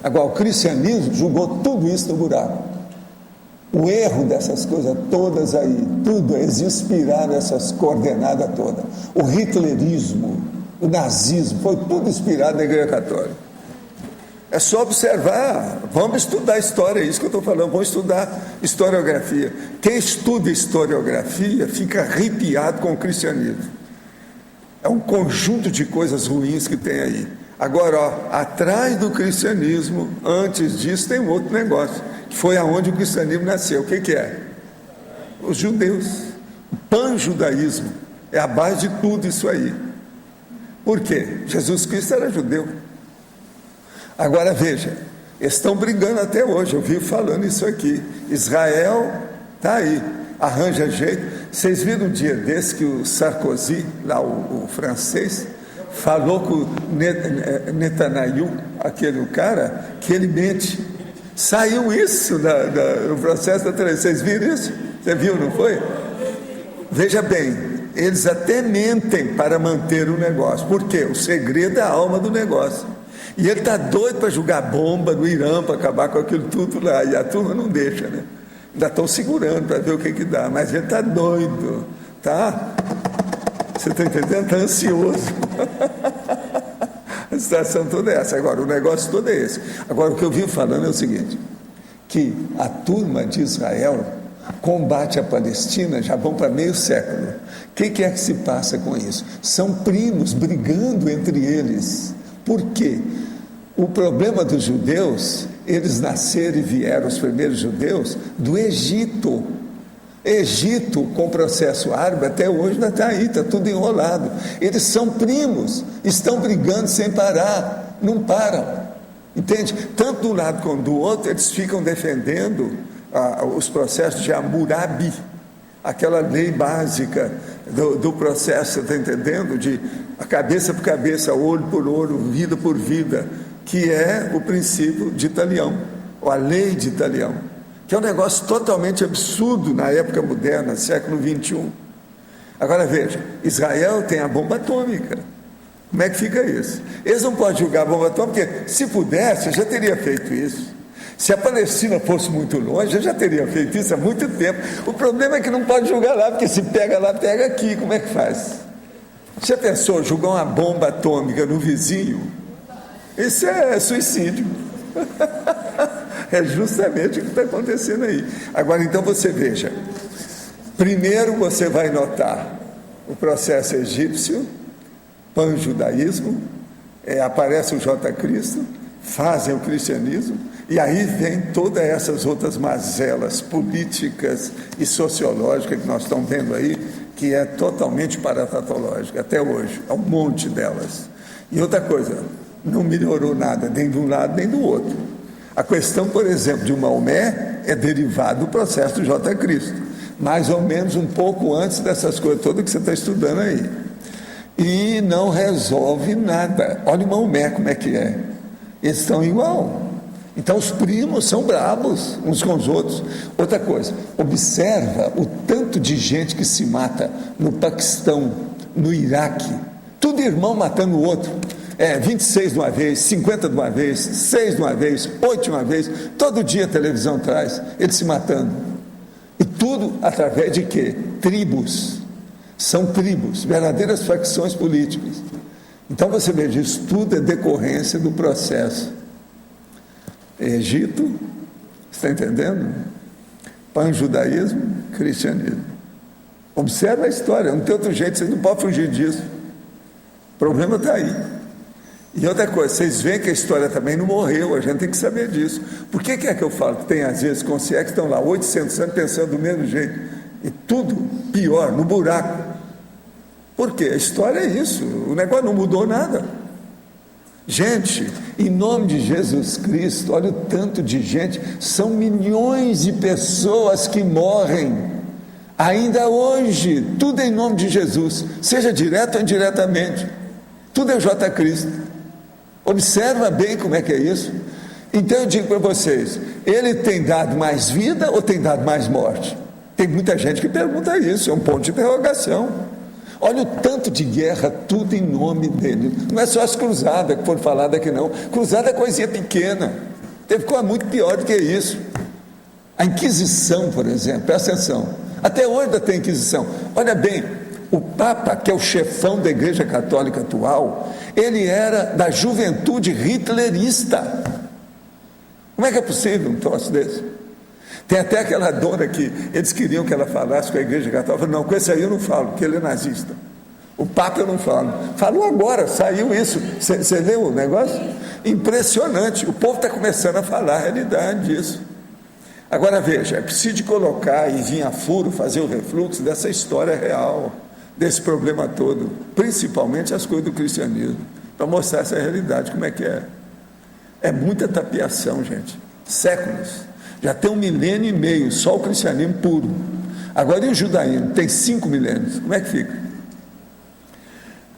S2: Agora, o cristianismo jogou tudo isso no buraco. O erro dessas coisas todas aí, tudo, eles inspiraram essas coordenadas todas. O hitlerismo, o nazismo, foi tudo inspirado na Igreja Católica. É só observar, vamos estudar história, é isso que eu estou falando, vamos estudar historiografia. Quem estuda historiografia fica arrepiado com o cristianismo. É um conjunto de coisas ruins que tem aí. Agora, atrás do cristianismo, antes disso, tem um outro negócio, que foi aonde o cristianismo nasceu. O que é? Os judeus. O pan-judaísmo é a base de tudo isso aí. Por quê? Jesus Cristo era judeu. Agora veja, Estão brigando até hoje, eu vivo falando isso aqui. Israel está aí, arranja jeito. Vocês viram um dia desse que o Sarkozy, lá o francês, falou com o Netanyahu, aquele cara, que ele mente. Saiu isso no processo da televisão. Vocês viram isso? Você viu, não foi? Veja bem, eles até mentem para manter o negócio. Por quê? O segredo é a alma do negócio. E ele está doido para jogar bomba no Irã, para acabar com aquilo tudo lá. E a turma não deixa, né? Ainda estão segurando para ver o que dá. Mas ele está doido, tá? Você está entendendo? Está ansioso. A situação toda é essa. Agora, o negócio todo é esse. Agora, o que eu vim falando é o seguinte, que a turma de Israel combate a Palestina já vão para meio século. O que é que se passa com isso? São primos brigando entre eles. Por quê? O problema dos judeus, eles nasceram e vieram, os primeiros judeus, do Egito. Egito, com processo árabe, até hoje ainda está aí, está tudo enrolado. Eles são primos, estão brigando sem parar, não param. Entende? Tanto de um lado como do outro, eles ficam defendendo os processos de Hammurabi, aquela lei básica do processo, está entendendo? De cabeça por cabeça, olho por olho, vida por vida, que é o princípio de Italião, ou a lei de Italião, que é um negócio totalmente absurdo na época moderna, século 21. Agora veja, Israel tem a bomba atômica. Como é que fica isso? Eles não podem julgar a bomba atômica, porque se pudesse, eu já teria feito isso. Se a Palestina fosse muito longe, eu já teria feito isso há muito tempo. O problema é que não pode julgar lá, porque se pega lá, pega aqui. Como é que faz? Você pensou jogar uma bomba atômica no vizinho? Isso é suicídio. É justamente o que está acontecendo aí. Agora, então, você veja. Primeiro você vai notar o processo egípcio, pan-judaísmo, aparece o J. Cristo, fazem o cristianismo, e aí vem todas essas outras mazelas políticas e sociológicas que nós estamos vendo aí, que é totalmente paratatológica, até hoje, é um monte delas. E outra coisa, não melhorou nada, nem de um lado nem do outro. A questão, por exemplo, de Maomé é derivada do processo do J. Cristo, mais ou menos um pouco antes dessas coisas todas que você está estudando aí. E não resolve nada. Olha o Maomé como é que é. Eles estão igual. Então os primos são bravos uns com os outros. Outra coisa, observa o tanto de gente que se mata no Paquistão, no Iraque, tudo irmão matando o outro. 26 de uma vez, 50 de uma vez, 6 de uma vez, 8 de uma vez, todo dia a televisão traz, eles se matando. E tudo através de quê? Tribos. São tribos, verdadeiras facções políticas. Então você veja, isso tudo é decorrência do processo. Egito, está entendendo? Pan-judaísmo, cristianismo. Observa a história, não tem outro jeito, você não pode fugir disso. O problema está aí. E outra coisa, vocês veem que a história também não morreu, a gente tem que saber disso. Por que é que eu falo que tem às vezes consciência que estão lá 800 anos pensando do mesmo jeito? E tudo pior, no buraco. Por quê? A história é isso, o negócio não mudou nada. Gente, em nome de Jesus Cristo, olha o tanto de gente, são milhões de pessoas que morrem, ainda hoje, tudo em nome de Jesus, seja direto ou indiretamente, tudo é J. Cristo. Observa bem como é que é isso. Então eu digo para vocês, ele tem dado mais vida ou tem dado mais morte? Tem muita gente que pergunta isso, é um ponto de interrogação. Olha o tanto de guerra, tudo em nome dele. Não é só as cruzadas que foram faladas aqui não. Cruzada é coisinha pequena. Teve coisa muito pior do que isso. A Inquisição, por exemplo, presta atenção. Até hoje ainda tem Inquisição. Olha bem, o Papa, que é o chefão da Igreja Católica atual, ele era da juventude hitlerista. Como é que é possível um troço desse? Tem até aquela dona que eles queriam que ela falasse com a Igreja Católica. Não, com esse aí eu não falo, porque ele é nazista. O Papa eu não falo. Falou agora, saiu isso. Você leu o negócio? Impressionante. O povo está começando a falar a realidade disso. Agora veja, é preciso colocar e vir a furo, fazer o refluxo dessa história real, desse problema todo, principalmente as coisas do cristianismo, para mostrar essa realidade, como é que é. É muita tapiação, gente. Séculos. Já tem 1,5 milênio, só o cristianismo puro. Agora, e o judaísmo? Tem 5 milênios. Como é que fica?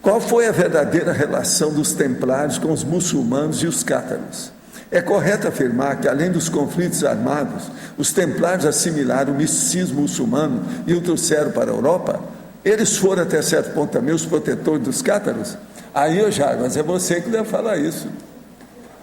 S2: Qual foi a verdadeira relação dos templários com os muçulmanos e os cátaros? É correto afirmar que, além dos conflitos armados, os templários assimilaram o misticismo muçulmano e o trouxeram para a Europa? Eles foram, até certo ponto, também os protetores dos cátaros? Aí, mas é você que deve falar isso.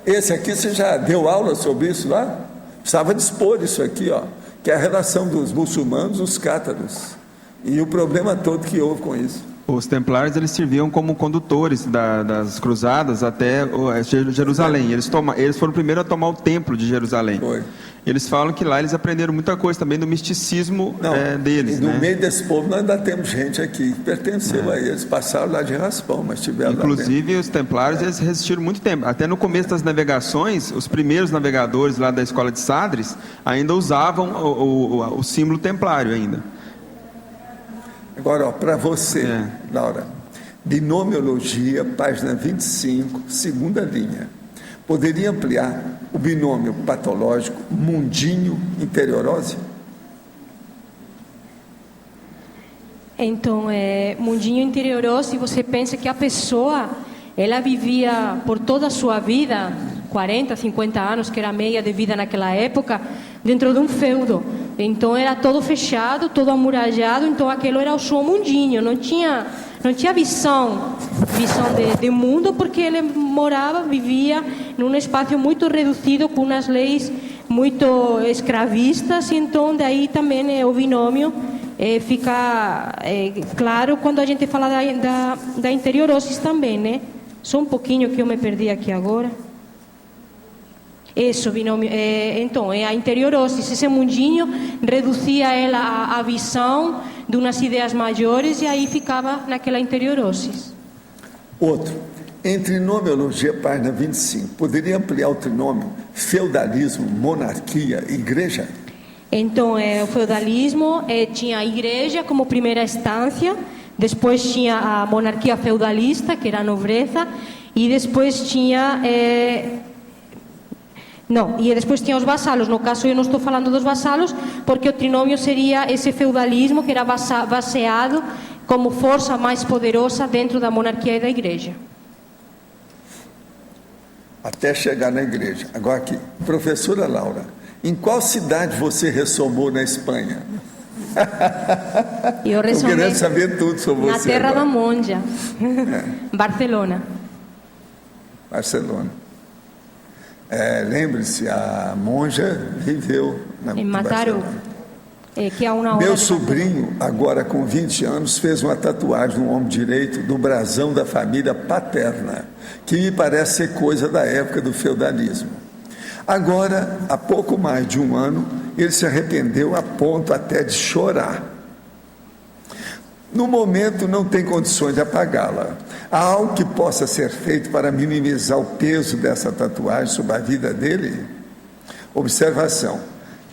S2: Esse aqui, você já deu aula sobre isso lá? Precisava dispor isso aqui, ó, que é a relação dos muçulmanos e os cátaros. E o problema todo que houve com isso.
S8: Os templários, eles serviam como condutores das cruzadas até Jerusalém. Eles foram primeiro a tomar o templo de Jerusalém.
S2: Foi.
S8: Eles falam que lá eles aprenderam muita coisa também do misticismo deles.
S2: E no meio desse povo nós ainda temos gente aqui que pertenceu a eles, passaram lá de raspão, mas tiveram
S8: inclusive os templários, eles resistiram muito tempo. Até no começo das navegações, os primeiros navegadores lá da escola de Sadres ainda usavam o símbolo templário ainda.
S2: Agora, para você, Laura, binomiologia, página 25, segunda linha. Poderia ampliar o binômio patológico mundinho-interiorose?
S1: Então, mundinho-interiorose, você pensa que a pessoa, ela vivia por toda a sua vida, 40, 50 anos, que era a média de vida naquela época, dentro de um feudo. Então era todo fechado, todo amurallado, então aquilo era o seu mundinho, não tinha visão de mundo, porque ele vivia num espaço muito reduzido, com umas leis muito escravistas, então daí também o binômio fica claro quando a gente fala da interiorosis também, né? Só um pouquinho que eu me perdi aqui agora. Isso, binômio, então, a interiorose, esse mundinho reduzia ela a visão de umas ideias maiores e aí ficava naquela interiorose.
S2: Outro, em trinomiologia, página 25, poderia ampliar o trinômio feudalismo, monarquia, igreja?
S1: Então, o feudalismo tinha a igreja como primeira instância, depois tinha a monarquia feudalista, que era a nobreza, e depois tinha... e depois tinha os vassalos. No caso, eu não estou falando dos vassalos, porque o trinômio seria esse feudalismo que era baseado como força mais poderosa dentro da monarquia e da igreja.
S2: Até chegar na igreja. Agora aqui, professora Laura, em qual cidade você ressomou na Espanha?
S1: Eu ressomei.
S2: Estou querendo saber tudo sobre você.
S1: Na terra
S2: agora.
S1: da monja. Barcelona.
S2: Lembre-se, a monja viveu
S1: em Mataró, que é uma hora.
S2: Meu sobrinho, agora com 20 anos, fez uma tatuagem no ombro direito do brasão da família paterna, que me parece ser coisa da época do feudalismo. Agora, há pouco mais de um ano, ele se arrependeu a ponto até de chorar. No momento, não tem condições de apagá-la. Há algo que possa ser feito para minimizar o peso dessa tatuagem sobre a vida dele? Observação: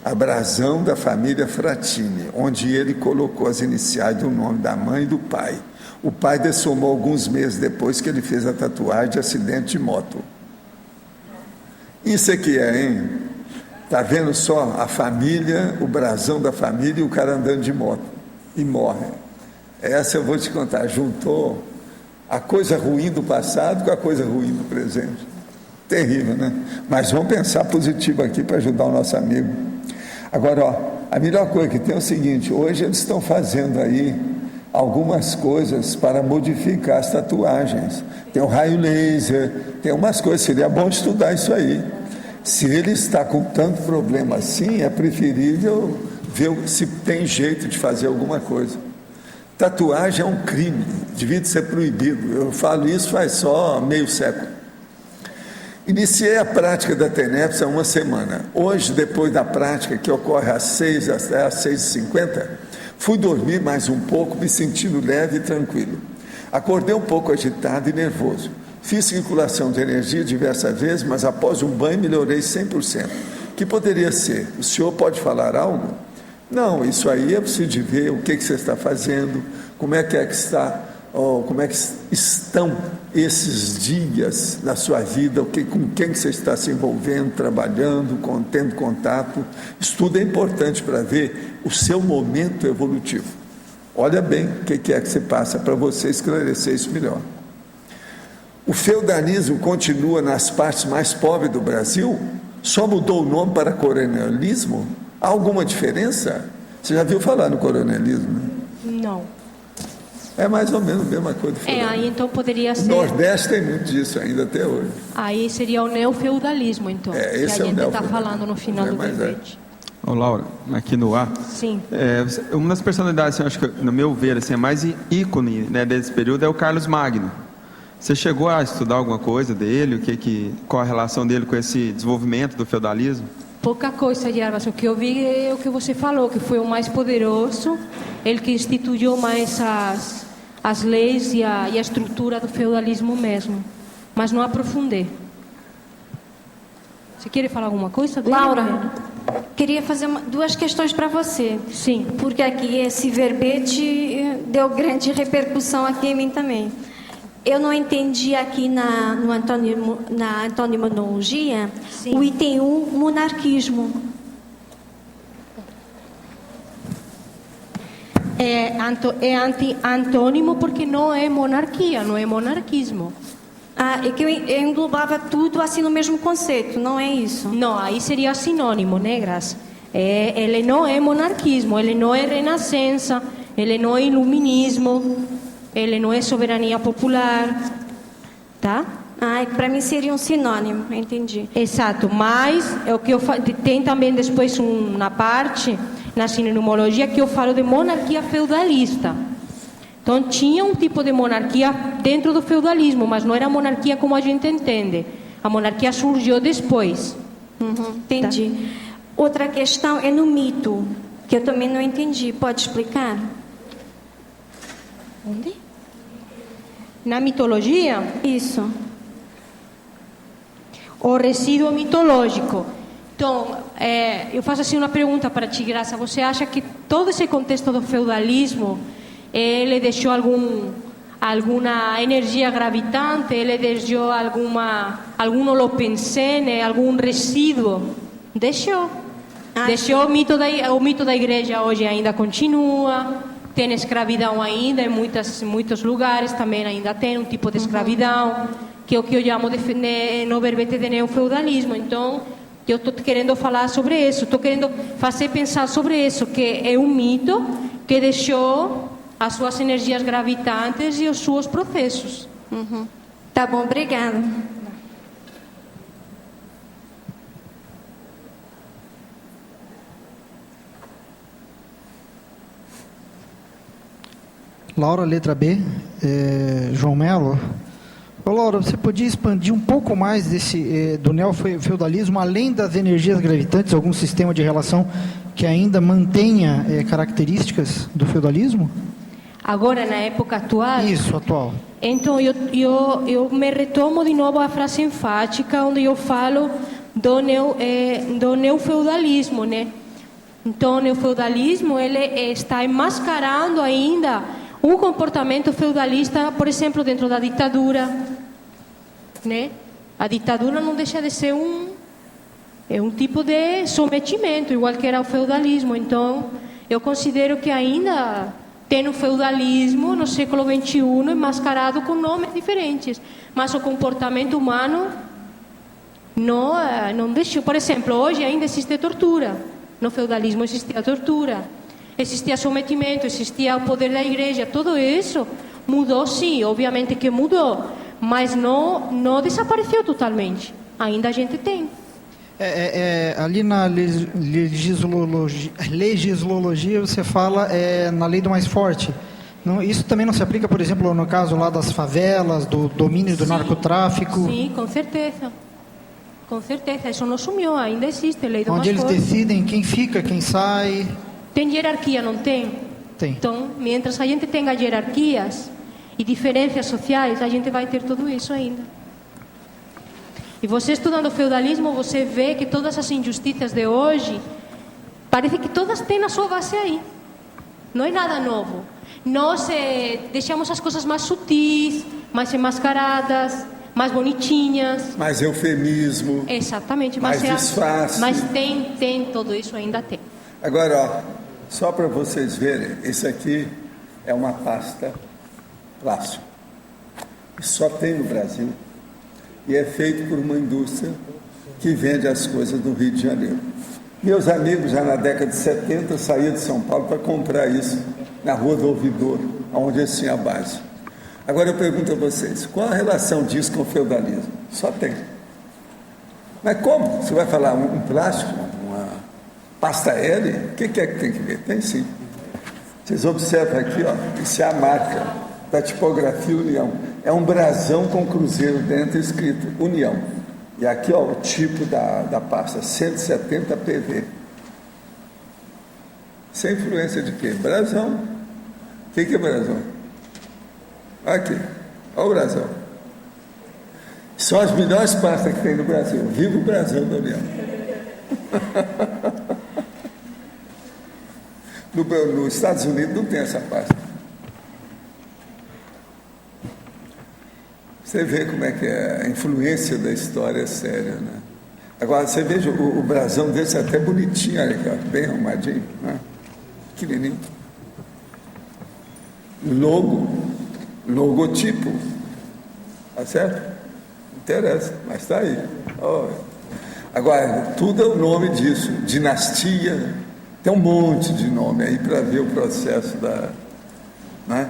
S2: a brasão da família Fratini, onde ele colocou as iniciais do nome da mãe e do pai. O pai dessomou alguns meses depois que ele fez a tatuagem de acidente de moto. Isso aqui hein? Está vendo só a família, o brasão da família e o cara andando de moto e morre. Essa eu vou te contar, juntou a coisa ruim do passado com a coisa ruim do presente. Terrível, né? Mas vamos pensar positivo aqui para ajudar o nosso amigo. Agora, a melhor coisa que tem é o seguinte: hoje eles estão fazendo aí algumas coisas para modificar as tatuagens. Tem o raio laser, tem umas coisas, seria bom estudar isso aí. Se ele está com tanto problema assim, é preferível ver se tem jeito de fazer alguma coisa. Tatuagem é um crime, devia ser proibido. Eu falo isso faz só meio século. Iniciei a prática da TENEPS há uma semana. Hoje, depois da prática, que ocorre às 6 até às 6h50, fui dormir mais um pouco, me sentindo leve e tranquilo. Acordei um pouco agitado e nervoso. Fiz circulação de energia diversas vezes, mas após um banho melhorei 100%. Que poderia ser? O senhor pode falar algo? Não, isso aí é preciso de ver o que você está fazendo, como é que está como é que estão esses dias na sua vida, com quem você está se envolvendo, trabalhando, tendo contato. Isso tudo é importante para ver o seu momento evolutivo. Olha bem o que é que você passa para você esclarecer isso melhor. O feudalismo continua nas partes mais pobres do Brasil? Só mudou o nome para coronelismo? Há alguma diferença? Você já viu falar no coronelismo, né?
S1: Não.
S2: É mais ou menos a mesma coisa.
S1: Aí então poderia ser...
S2: O Nordeste tem muito disso ainda até hoje.
S1: Aí seria o neofeudalismo, então, que a gente está falando no final do debate.
S8: Ô, Laura, aqui no ar.
S1: Sim.
S8: Uma das personalidades, assim, acho que, no meu ver, assim, é mais ícone, né, desse período é o Carlos Magno. Você chegou a estudar alguma coisa dele? Qual a relação dele com esse desenvolvimento do feudalismo?
S1: Pouca coisa, Jarbas. O que eu vi é o que você falou, que foi o mais poderoso, ele que instituiu mais as leis e a estrutura do feudalismo mesmo. Mas não aprofundei. Você quer falar alguma coisa dele?
S20: Laura, queria fazer duas questões para você.
S1: Sim.
S20: Porque aqui esse verbete deu grande repercussão aqui em mim também. Eu não entendi aqui na antonimologia o item 1, monarquismo.
S1: É antônimo porque não é monarquia, não é monarquismo.
S20: É que eu englobava tudo assim no mesmo conceito, não é isso?
S1: Não, aí seria sinônimo, né, Graça? Ele não é monarquismo, ele não é renascença, ele não é iluminismo, ele não é soberania popular, tá?
S20: Para mim seria um sinônimo, entendi.
S1: Exato, mas é o que eu tem também depois na parte, na sinonimologia, que eu falo de monarquia feudalista. Então tinha um tipo de monarquia dentro do feudalismo, mas não era a monarquia como a gente entende. A monarquia surgiu depois.
S20: Entendi. Tá? Outra questão é no mito, que eu também não entendi. Pode explicar?
S1: Onde? Na mitologia?
S20: Isso.
S1: O resíduo mitológico. Então, eu faço assim uma pergunta para ti, Graça. Você acha que todo esse contexto do feudalismo, ele deixou alguma energia gravitante? Ele deixou algum holopensene, algum resíduo? Deixou. Deixou. O mito da igreja hoje ainda continua. Tem escravidão ainda em muitos lugares, também ainda tem um tipo de escravidão, que é o que eu chamo no verbete de neofeudalismo. Então, eu estou querendo falar sobre isso, estou querendo fazer pensar sobre isso, que é um mito que deixou as suas energias gravitantes e os seus processos.
S20: Tá bom, obrigada.
S21: Laura, letra B, João Melo. Ô, Laura, você podia expandir um pouco mais do neofeudalismo, além das energias gravitantes, algum sistema de relação que ainda mantenha características do feudalismo?
S1: Agora, na época atual?
S21: Isso, atual.
S1: Então, eu me retomo de novo à frase enfática, onde eu falo do neofeudalismo, né? Então, o neofeudalismo, ele está enmascarando ainda um comportamento feudalista, por exemplo, dentro da ditadura, né? A ditadura não deixa de ser um tipo de sometimento, igual que era o feudalismo. Então, eu considero que ainda tem o feudalismo no século XXI enmascarado com nomes diferentes, mas o comportamento humano não deixou. Por exemplo, hoje ainda existe tortura. No feudalismo existia tortura, existia sometimento, existia o poder da igreja. Tudo isso mudou, sim, obviamente que mudou, mas não desapareceu totalmente. Ainda a gente tem.
S21: Ali na legislologia você fala na lei do mais forte. Não, isso também não se aplica, por exemplo, no caso lá das favelas, do domínio do narcotráfico?
S1: Sim, com certeza. Com certeza, isso não sumiu, ainda existe a lei do mais
S21: forte. Onde eles decidem quem fica, quem sai.
S1: Tem hierarquia, não tem?
S21: Tem.
S1: Então, mientras a gente tenha hierarquias e diferenças sociais, a gente vai ter tudo isso ainda. E você estudando o feudalismo, você vê que todas as injustiças de hoje, parece que todas têm a sua base aí. Não é nada novo. Nós deixamos as coisas mais sutis, mais enmascaradas, mais bonitinhas.
S2: Mais eufemismo.
S1: Exatamente.
S2: Mais disfarce.
S1: Mas tem tudo isso, ainda tem.
S2: Agora, ó, só para vocês verem, esse aqui é uma pasta plástica. Só tem no Brasil. E é feito por uma indústria que vende as coisas do Rio de Janeiro. Meus amigos, já na década de 70, saíam de São Paulo para comprar isso na Rua do Ouvidor, onde eles tinham a base. Agora eu pergunto a vocês, qual a relação disso com o feudalismo? Só tem. Mas como? Você vai falar um plástico, uma pasta L? O que é que tem que ver? Tem sim. Vocês observam aqui, ó, isso é a marca da tipografia União. É um brasão com cruzeiro dentro escrito União. E aqui, ó, o tipo da pasta, 170 PV. Sem influência de quê? Brasão. O que é brasão? Aqui, olha o brasão. São as melhores pastas que tem no Brasil. Viva o brasão da União. Nos Estados Unidos não tem essa pasta. Você vê como é que é, a influência da história é séria, né? Agora, você veja o brasão desse é até bonitinho, olha aqui, ó, bem arrumadinho, né? Pequenininho. Logotipo. Tá certo? Não interessa, mas está aí. Oh. Agora, tudo é o nome disso. Dinastia, tem um monte de nome aí para ver o processo da... Né?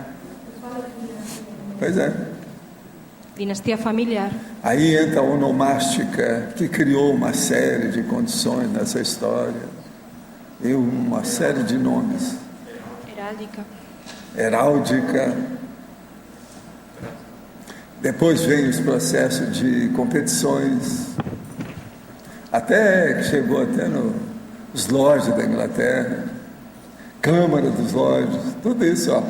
S2: Pois é.
S1: Dinastia familiar.
S2: Aí entra a onomástica, que criou uma série de condições nessa história. E uma série de nomes. Heráldica. Depois vem os processos de competições. Até que chegou até nos lords da Inglaterra. Câmara dos lords. Tudo isso, ó.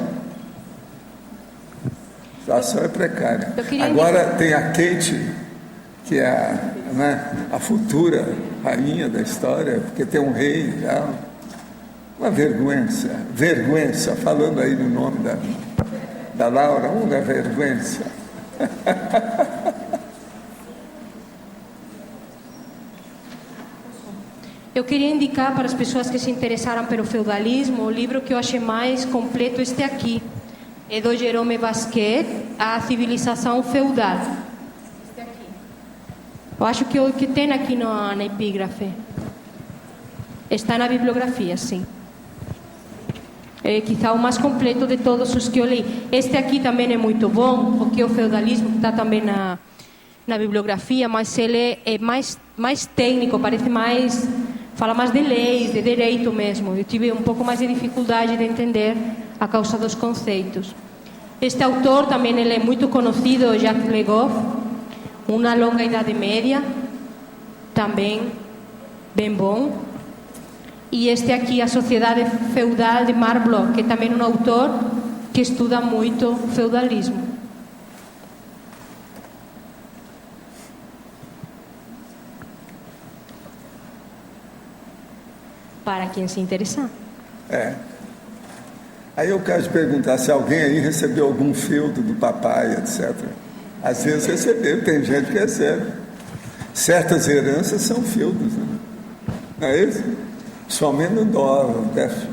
S2: A situação é precária. Agora tem a Kate, que é a futura rainha da história, porque tem um rei já. Uma vergüenza, falando aí no nome da Laura, uma vergüenza.
S1: Eu queria indicar para as pessoas que se interessaram pelo feudalismo o livro que eu achei mais completo, este aqui. É do Jerome Basquiat, A Civilização Feudal. Este aqui. Eu acho que o que tem aqui na epígrafe está na bibliografia, sim. É quizá o mais completo de todos os que eu li. Este aqui também é muito bom, porque o feudalismo está também na bibliografia, mas ele é mais técnico, parece mais... Fala mais de leis, de direito mesmo. Eu tive um pouco mais de dificuldade de entender a causa dos conceitos. Este autor também ele é muito conhecido, Jacques Le Goff, Uma Longa Idade Média, também bem bom. E este aqui, A Sociedade Feudal, de Marc Bloch, que é também um autor que estuda muito feudalismo. Para quem se interessar.
S2: Aí eu quero te perguntar se alguém aí recebeu algum feudo do papai, etc. Às vezes recebeu, tem gente que recebe. Certas heranças são feudos, né? Não é isso? Somente no dólar, no déficit.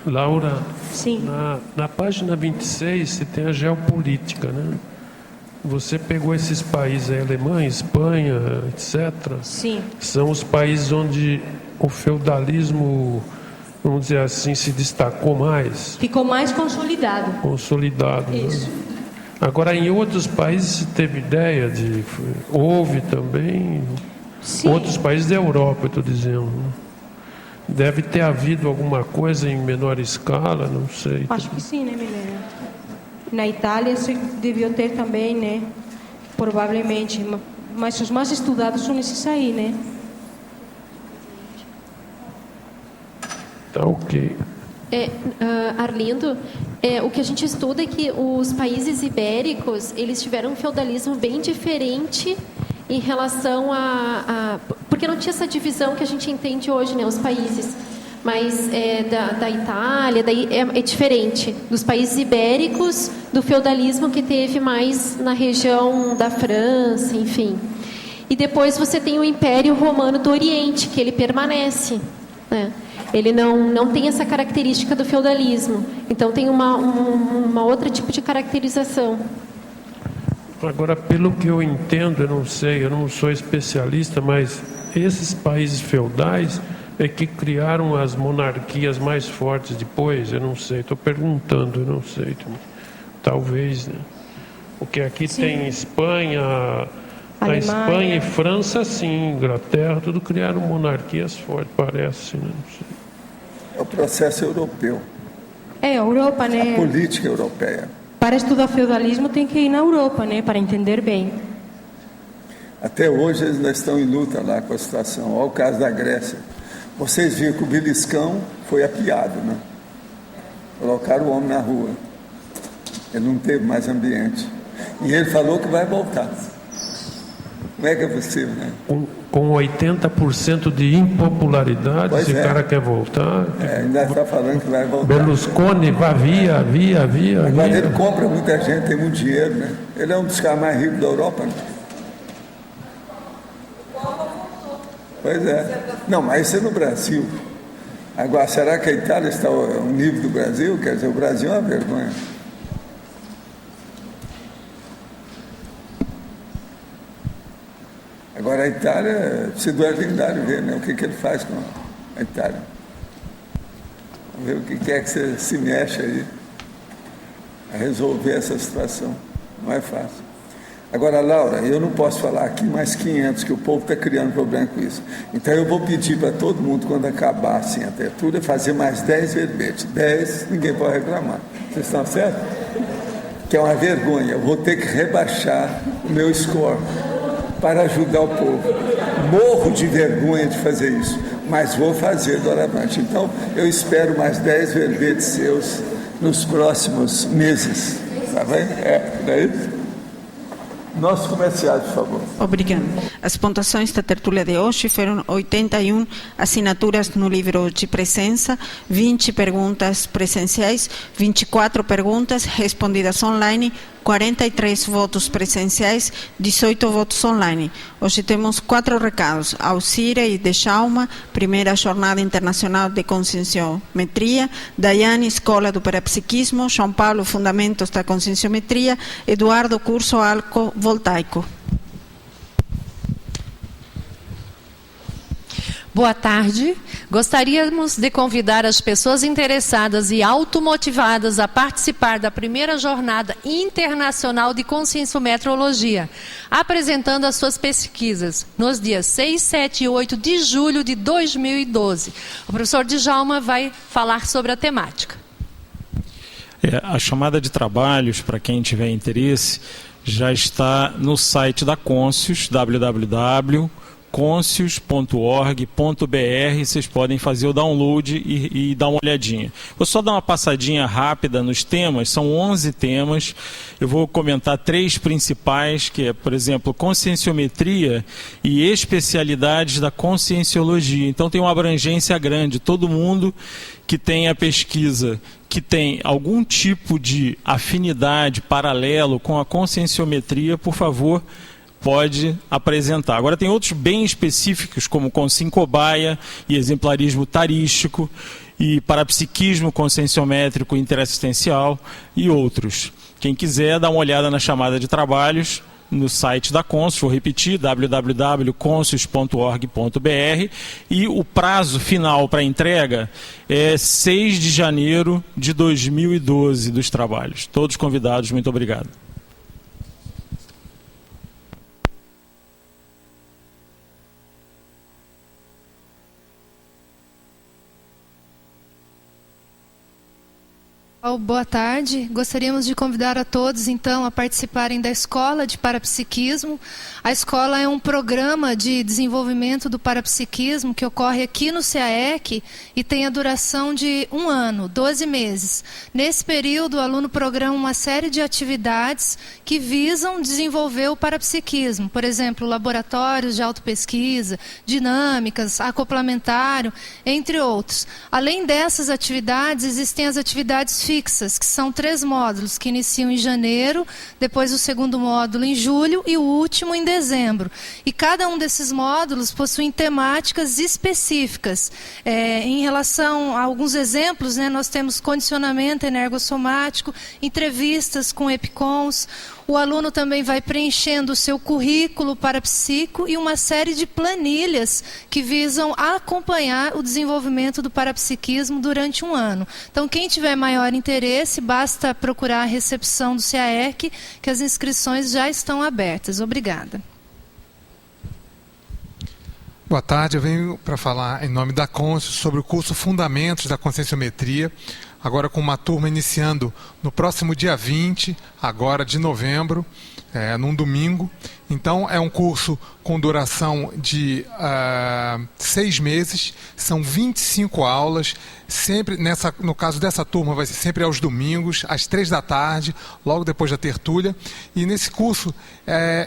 S3: Laura,
S1: sim.
S3: Na página 26 você tem a geopolítica, né? Você pegou esses países aí, Alemanha, Espanha, etc.
S1: Sim.
S3: São os países onde o feudalismo, vamos dizer assim, se destacou mais.
S1: Ficou mais consolidado.
S3: Isso. Né? Agora, em outros países, se teve ideia de... Houve também...
S1: Sim.
S3: Outros países da Europa, eu estou dizendo. Né? Deve ter havido alguma coisa em menor escala, não sei.
S1: Acho que sim, né, Milena? Na Itália se devia ter também, né? Provavelmente. Mas os mais estudados são esses aí, né?
S3: Tá ok.
S7: Arlindo, o que a gente estuda é que os países ibéricos, eles tiveram um feudalismo bem diferente em relação porque não tinha essa divisão que a gente entende hoje, né? Os países. mas da Itália, daí é diferente dos países ibéricos, do feudalismo que teve mais na região da França, enfim. E depois você tem o Império Romano do Oriente, que ele permanece, né? Ele não tem essa característica do feudalismo. Então tem uma outra tipo de caracterização.
S3: Agora, pelo que eu entendo, eu não sei, eu não sou especialista, mas esses países feudais é que criaram as monarquias mais fortes depois, eu não sei, estou perguntando, eu não sei. Talvez, né? Porque aqui sim, tem Espanha, a Espanha e França, sim, Inglaterra, tudo criaram monarquias fortes, parece, né? Não sei.
S2: É o processo europeu.
S1: É, a Europa, né?
S2: A política europeia.
S1: Para estudar feudalismo tem que ir na Europa, né? Para entender bem.
S2: Até hoje eles ainda estão em luta lá com a situação. Olha o caso da Grécia. Vocês viram que o beliscão foi apiado, né? Colocaram o homem na rua. Ele não teve mais ambiente. E ele falou que vai voltar. Como é que é possível, né?
S3: Com 80% de impopularidade, pois esse cara quer voltar.
S2: Ainda está falando que vai voltar.
S3: Berlusconi, via.
S2: Agora ele compra muita gente, tem muito dinheiro, né? Ele é um dos caras mais ricos da Europa, né? Pois é. Não, mas isso é no Brasil. Agora, será que a Itália está ao nível do Brasil? Quer dizer, o Brasil é uma vergonha. Agora, a Itália, precisa do Arlindário ver, né? O que ele faz com a Itália. Vamos ver o que é que você se mexe aí a resolver essa situação. Não é fácil. Agora, Laura, eu não posso falar aqui mais 500, que o povo está criando problema com isso. Então, eu vou pedir para todo mundo, quando acabar assim, a tertúlia, fazer mais 10 verbetes. 10, ninguém pode reclamar. Vocês estão certos? Que é uma vergonha. Eu vou ter que rebaixar o meu score para ajudar o povo. Morro de vergonha de fazer isso, mas vou fazer doravante. Então, eu espero mais 10 verbetes seus nos próximos meses. Tá bem? Daí? Nossos comerciais, por favor.
S9: Obrigada. As pontuações da tertúlia de hoje foram 81 assinaturas no livro de presença, 20 perguntas presenciais, 24 perguntas respondidas online, 43 votos presenciais, 18 votos online. Hoje temos 4 recados. Alcira e Djalma, primeira Jornada Internacional de Conscienciometria, Daiane, Escola do Parapsiquismo, João Paulo, Fundamentos da Conscienciometria, Eduardo, Curso Alco-Voltaico.
S4: Boa tarde. Gostaríamos de convidar as pessoas interessadas e automotivadas a participar da primeira Jornada Internacional de Conscienciometrologia, apresentando as suas pesquisas nos dias 6, 7 e 8 de julho de 2012. O professor Djalma vai falar sobre a temática.
S22: A chamada de trabalhos, para quem tiver interesse, já está no site da Conscius, www.conscius.org.br. Vocês podem fazer o download e dar uma olhadinha. Vou só dar uma passadinha rápida nos temas. São 11 temas. Eu vou comentar 3 principais, que é, por exemplo, conscienciometria e especialidades da conscienciologia. Então tem uma abrangência grande. Todo mundo que tem a pesquisa, que tem algum tipo de afinidade, paralelo com a conscienciometria, por favor, pode apresentar. Agora tem outros bem específicos, como consciencobaia e exemplarismo tarístico, e parapsiquismo conscienciométrico interassistencial e outros. Quem quiser, dá uma olhada na chamada de trabalhos no site da Conscius, vou repetir, www.conscius.org.br, e o prazo final para entrega é 6 de janeiro de 2012 dos trabalhos. Todos convidados, muito obrigado.
S5: Boa tarde. Gostaríamos de convidar a todos, então, a participarem da Escola de Parapsiquismo. A escola é um programa de desenvolvimento do parapsiquismo que ocorre aqui no CAEC e tem a duração de 1 ano, 12 meses. Nesse período, o aluno programa uma série de atividades que visam desenvolver o parapsiquismo. Por exemplo, laboratórios de autopesquisa, dinâmicas, acoplamentário, entre outros. Além dessas atividades, existem as atividades fixas, que são 3 módulos, que iniciam em janeiro, depois o segundo módulo em julho e o último em dezembro. E cada um desses módulos possui temáticas específicas. Em relação a alguns exemplos, né, nós temos condicionamento energossomático, entrevistas com EPICONs. O aluno também vai preenchendo o seu currículo parapsíquico e uma série de planilhas que visam acompanhar o desenvolvimento do parapsiquismo durante 1 ano. Então, quem tiver maior interesse, basta procurar a recepção do CAEC, que as inscrições já estão abertas. Obrigada.
S6: Boa tarde, eu venho para falar em nome da Consciência sobre o curso Fundamentos da Conscienciometria, agora com uma turma iniciando no próximo dia 20, agora de novembro, num domingo. Então, é um curso com duração de 6 meses, são 25 aulas, sempre no caso dessa turma vai ser sempre aos domingos, às 3 da tarde, logo depois da tertúlia. E nesse curso,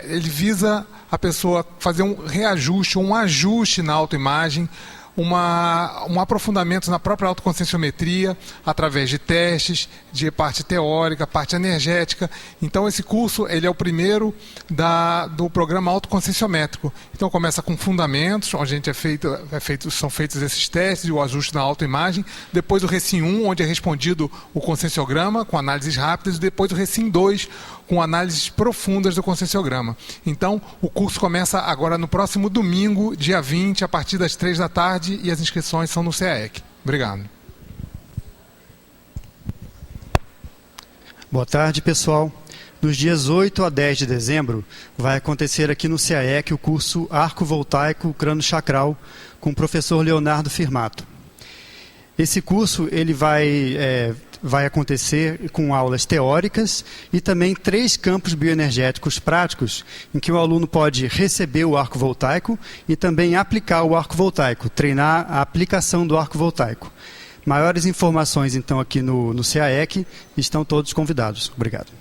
S6: ele visa a pessoa fazer um reajuste, um ajuste na autoimagem, um aprofundamento na própria autoconscienciometria, através de testes, de parte teórica, parte energética. Então, esse curso ele é o primeiro do programa autoconscienciométrico. Então, começa com fundamentos, onde a gente são feitos esses testes e o ajuste na autoimagem. Depois, o Recim 1, onde é respondido o conscienciograma, com análises rápidas. E depois, o Recim 2, com análises profundas do conscienciograma. Então, o curso começa agora no próximo domingo, dia 20, a partir das 3 da tarde, e as inscrições são no CAEC. Obrigado.
S23: Boa tarde, pessoal. Nos dias 8 a 10 de dezembro, vai acontecer aqui no CAEC o curso Arco Voltaico Crânio Chakral, com o professor Leonardo Firmato. Esse curso ele vai acontecer com aulas teóricas e também 3 campos bioenergéticos práticos, em que o aluno pode receber o arco voltaico e também aplicar o arco voltaico, treinar a aplicação do arco voltaico. Maiores informações, então, aqui no CAEC, estão todos convidados. Obrigado.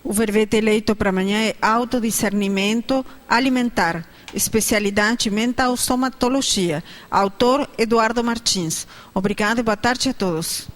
S9: O verbete eleito para amanhã é autodiscernimento alimentar. Especialidade mental somatologia. Autor Eduardo Martins. Obrigado e boa tarde a todos.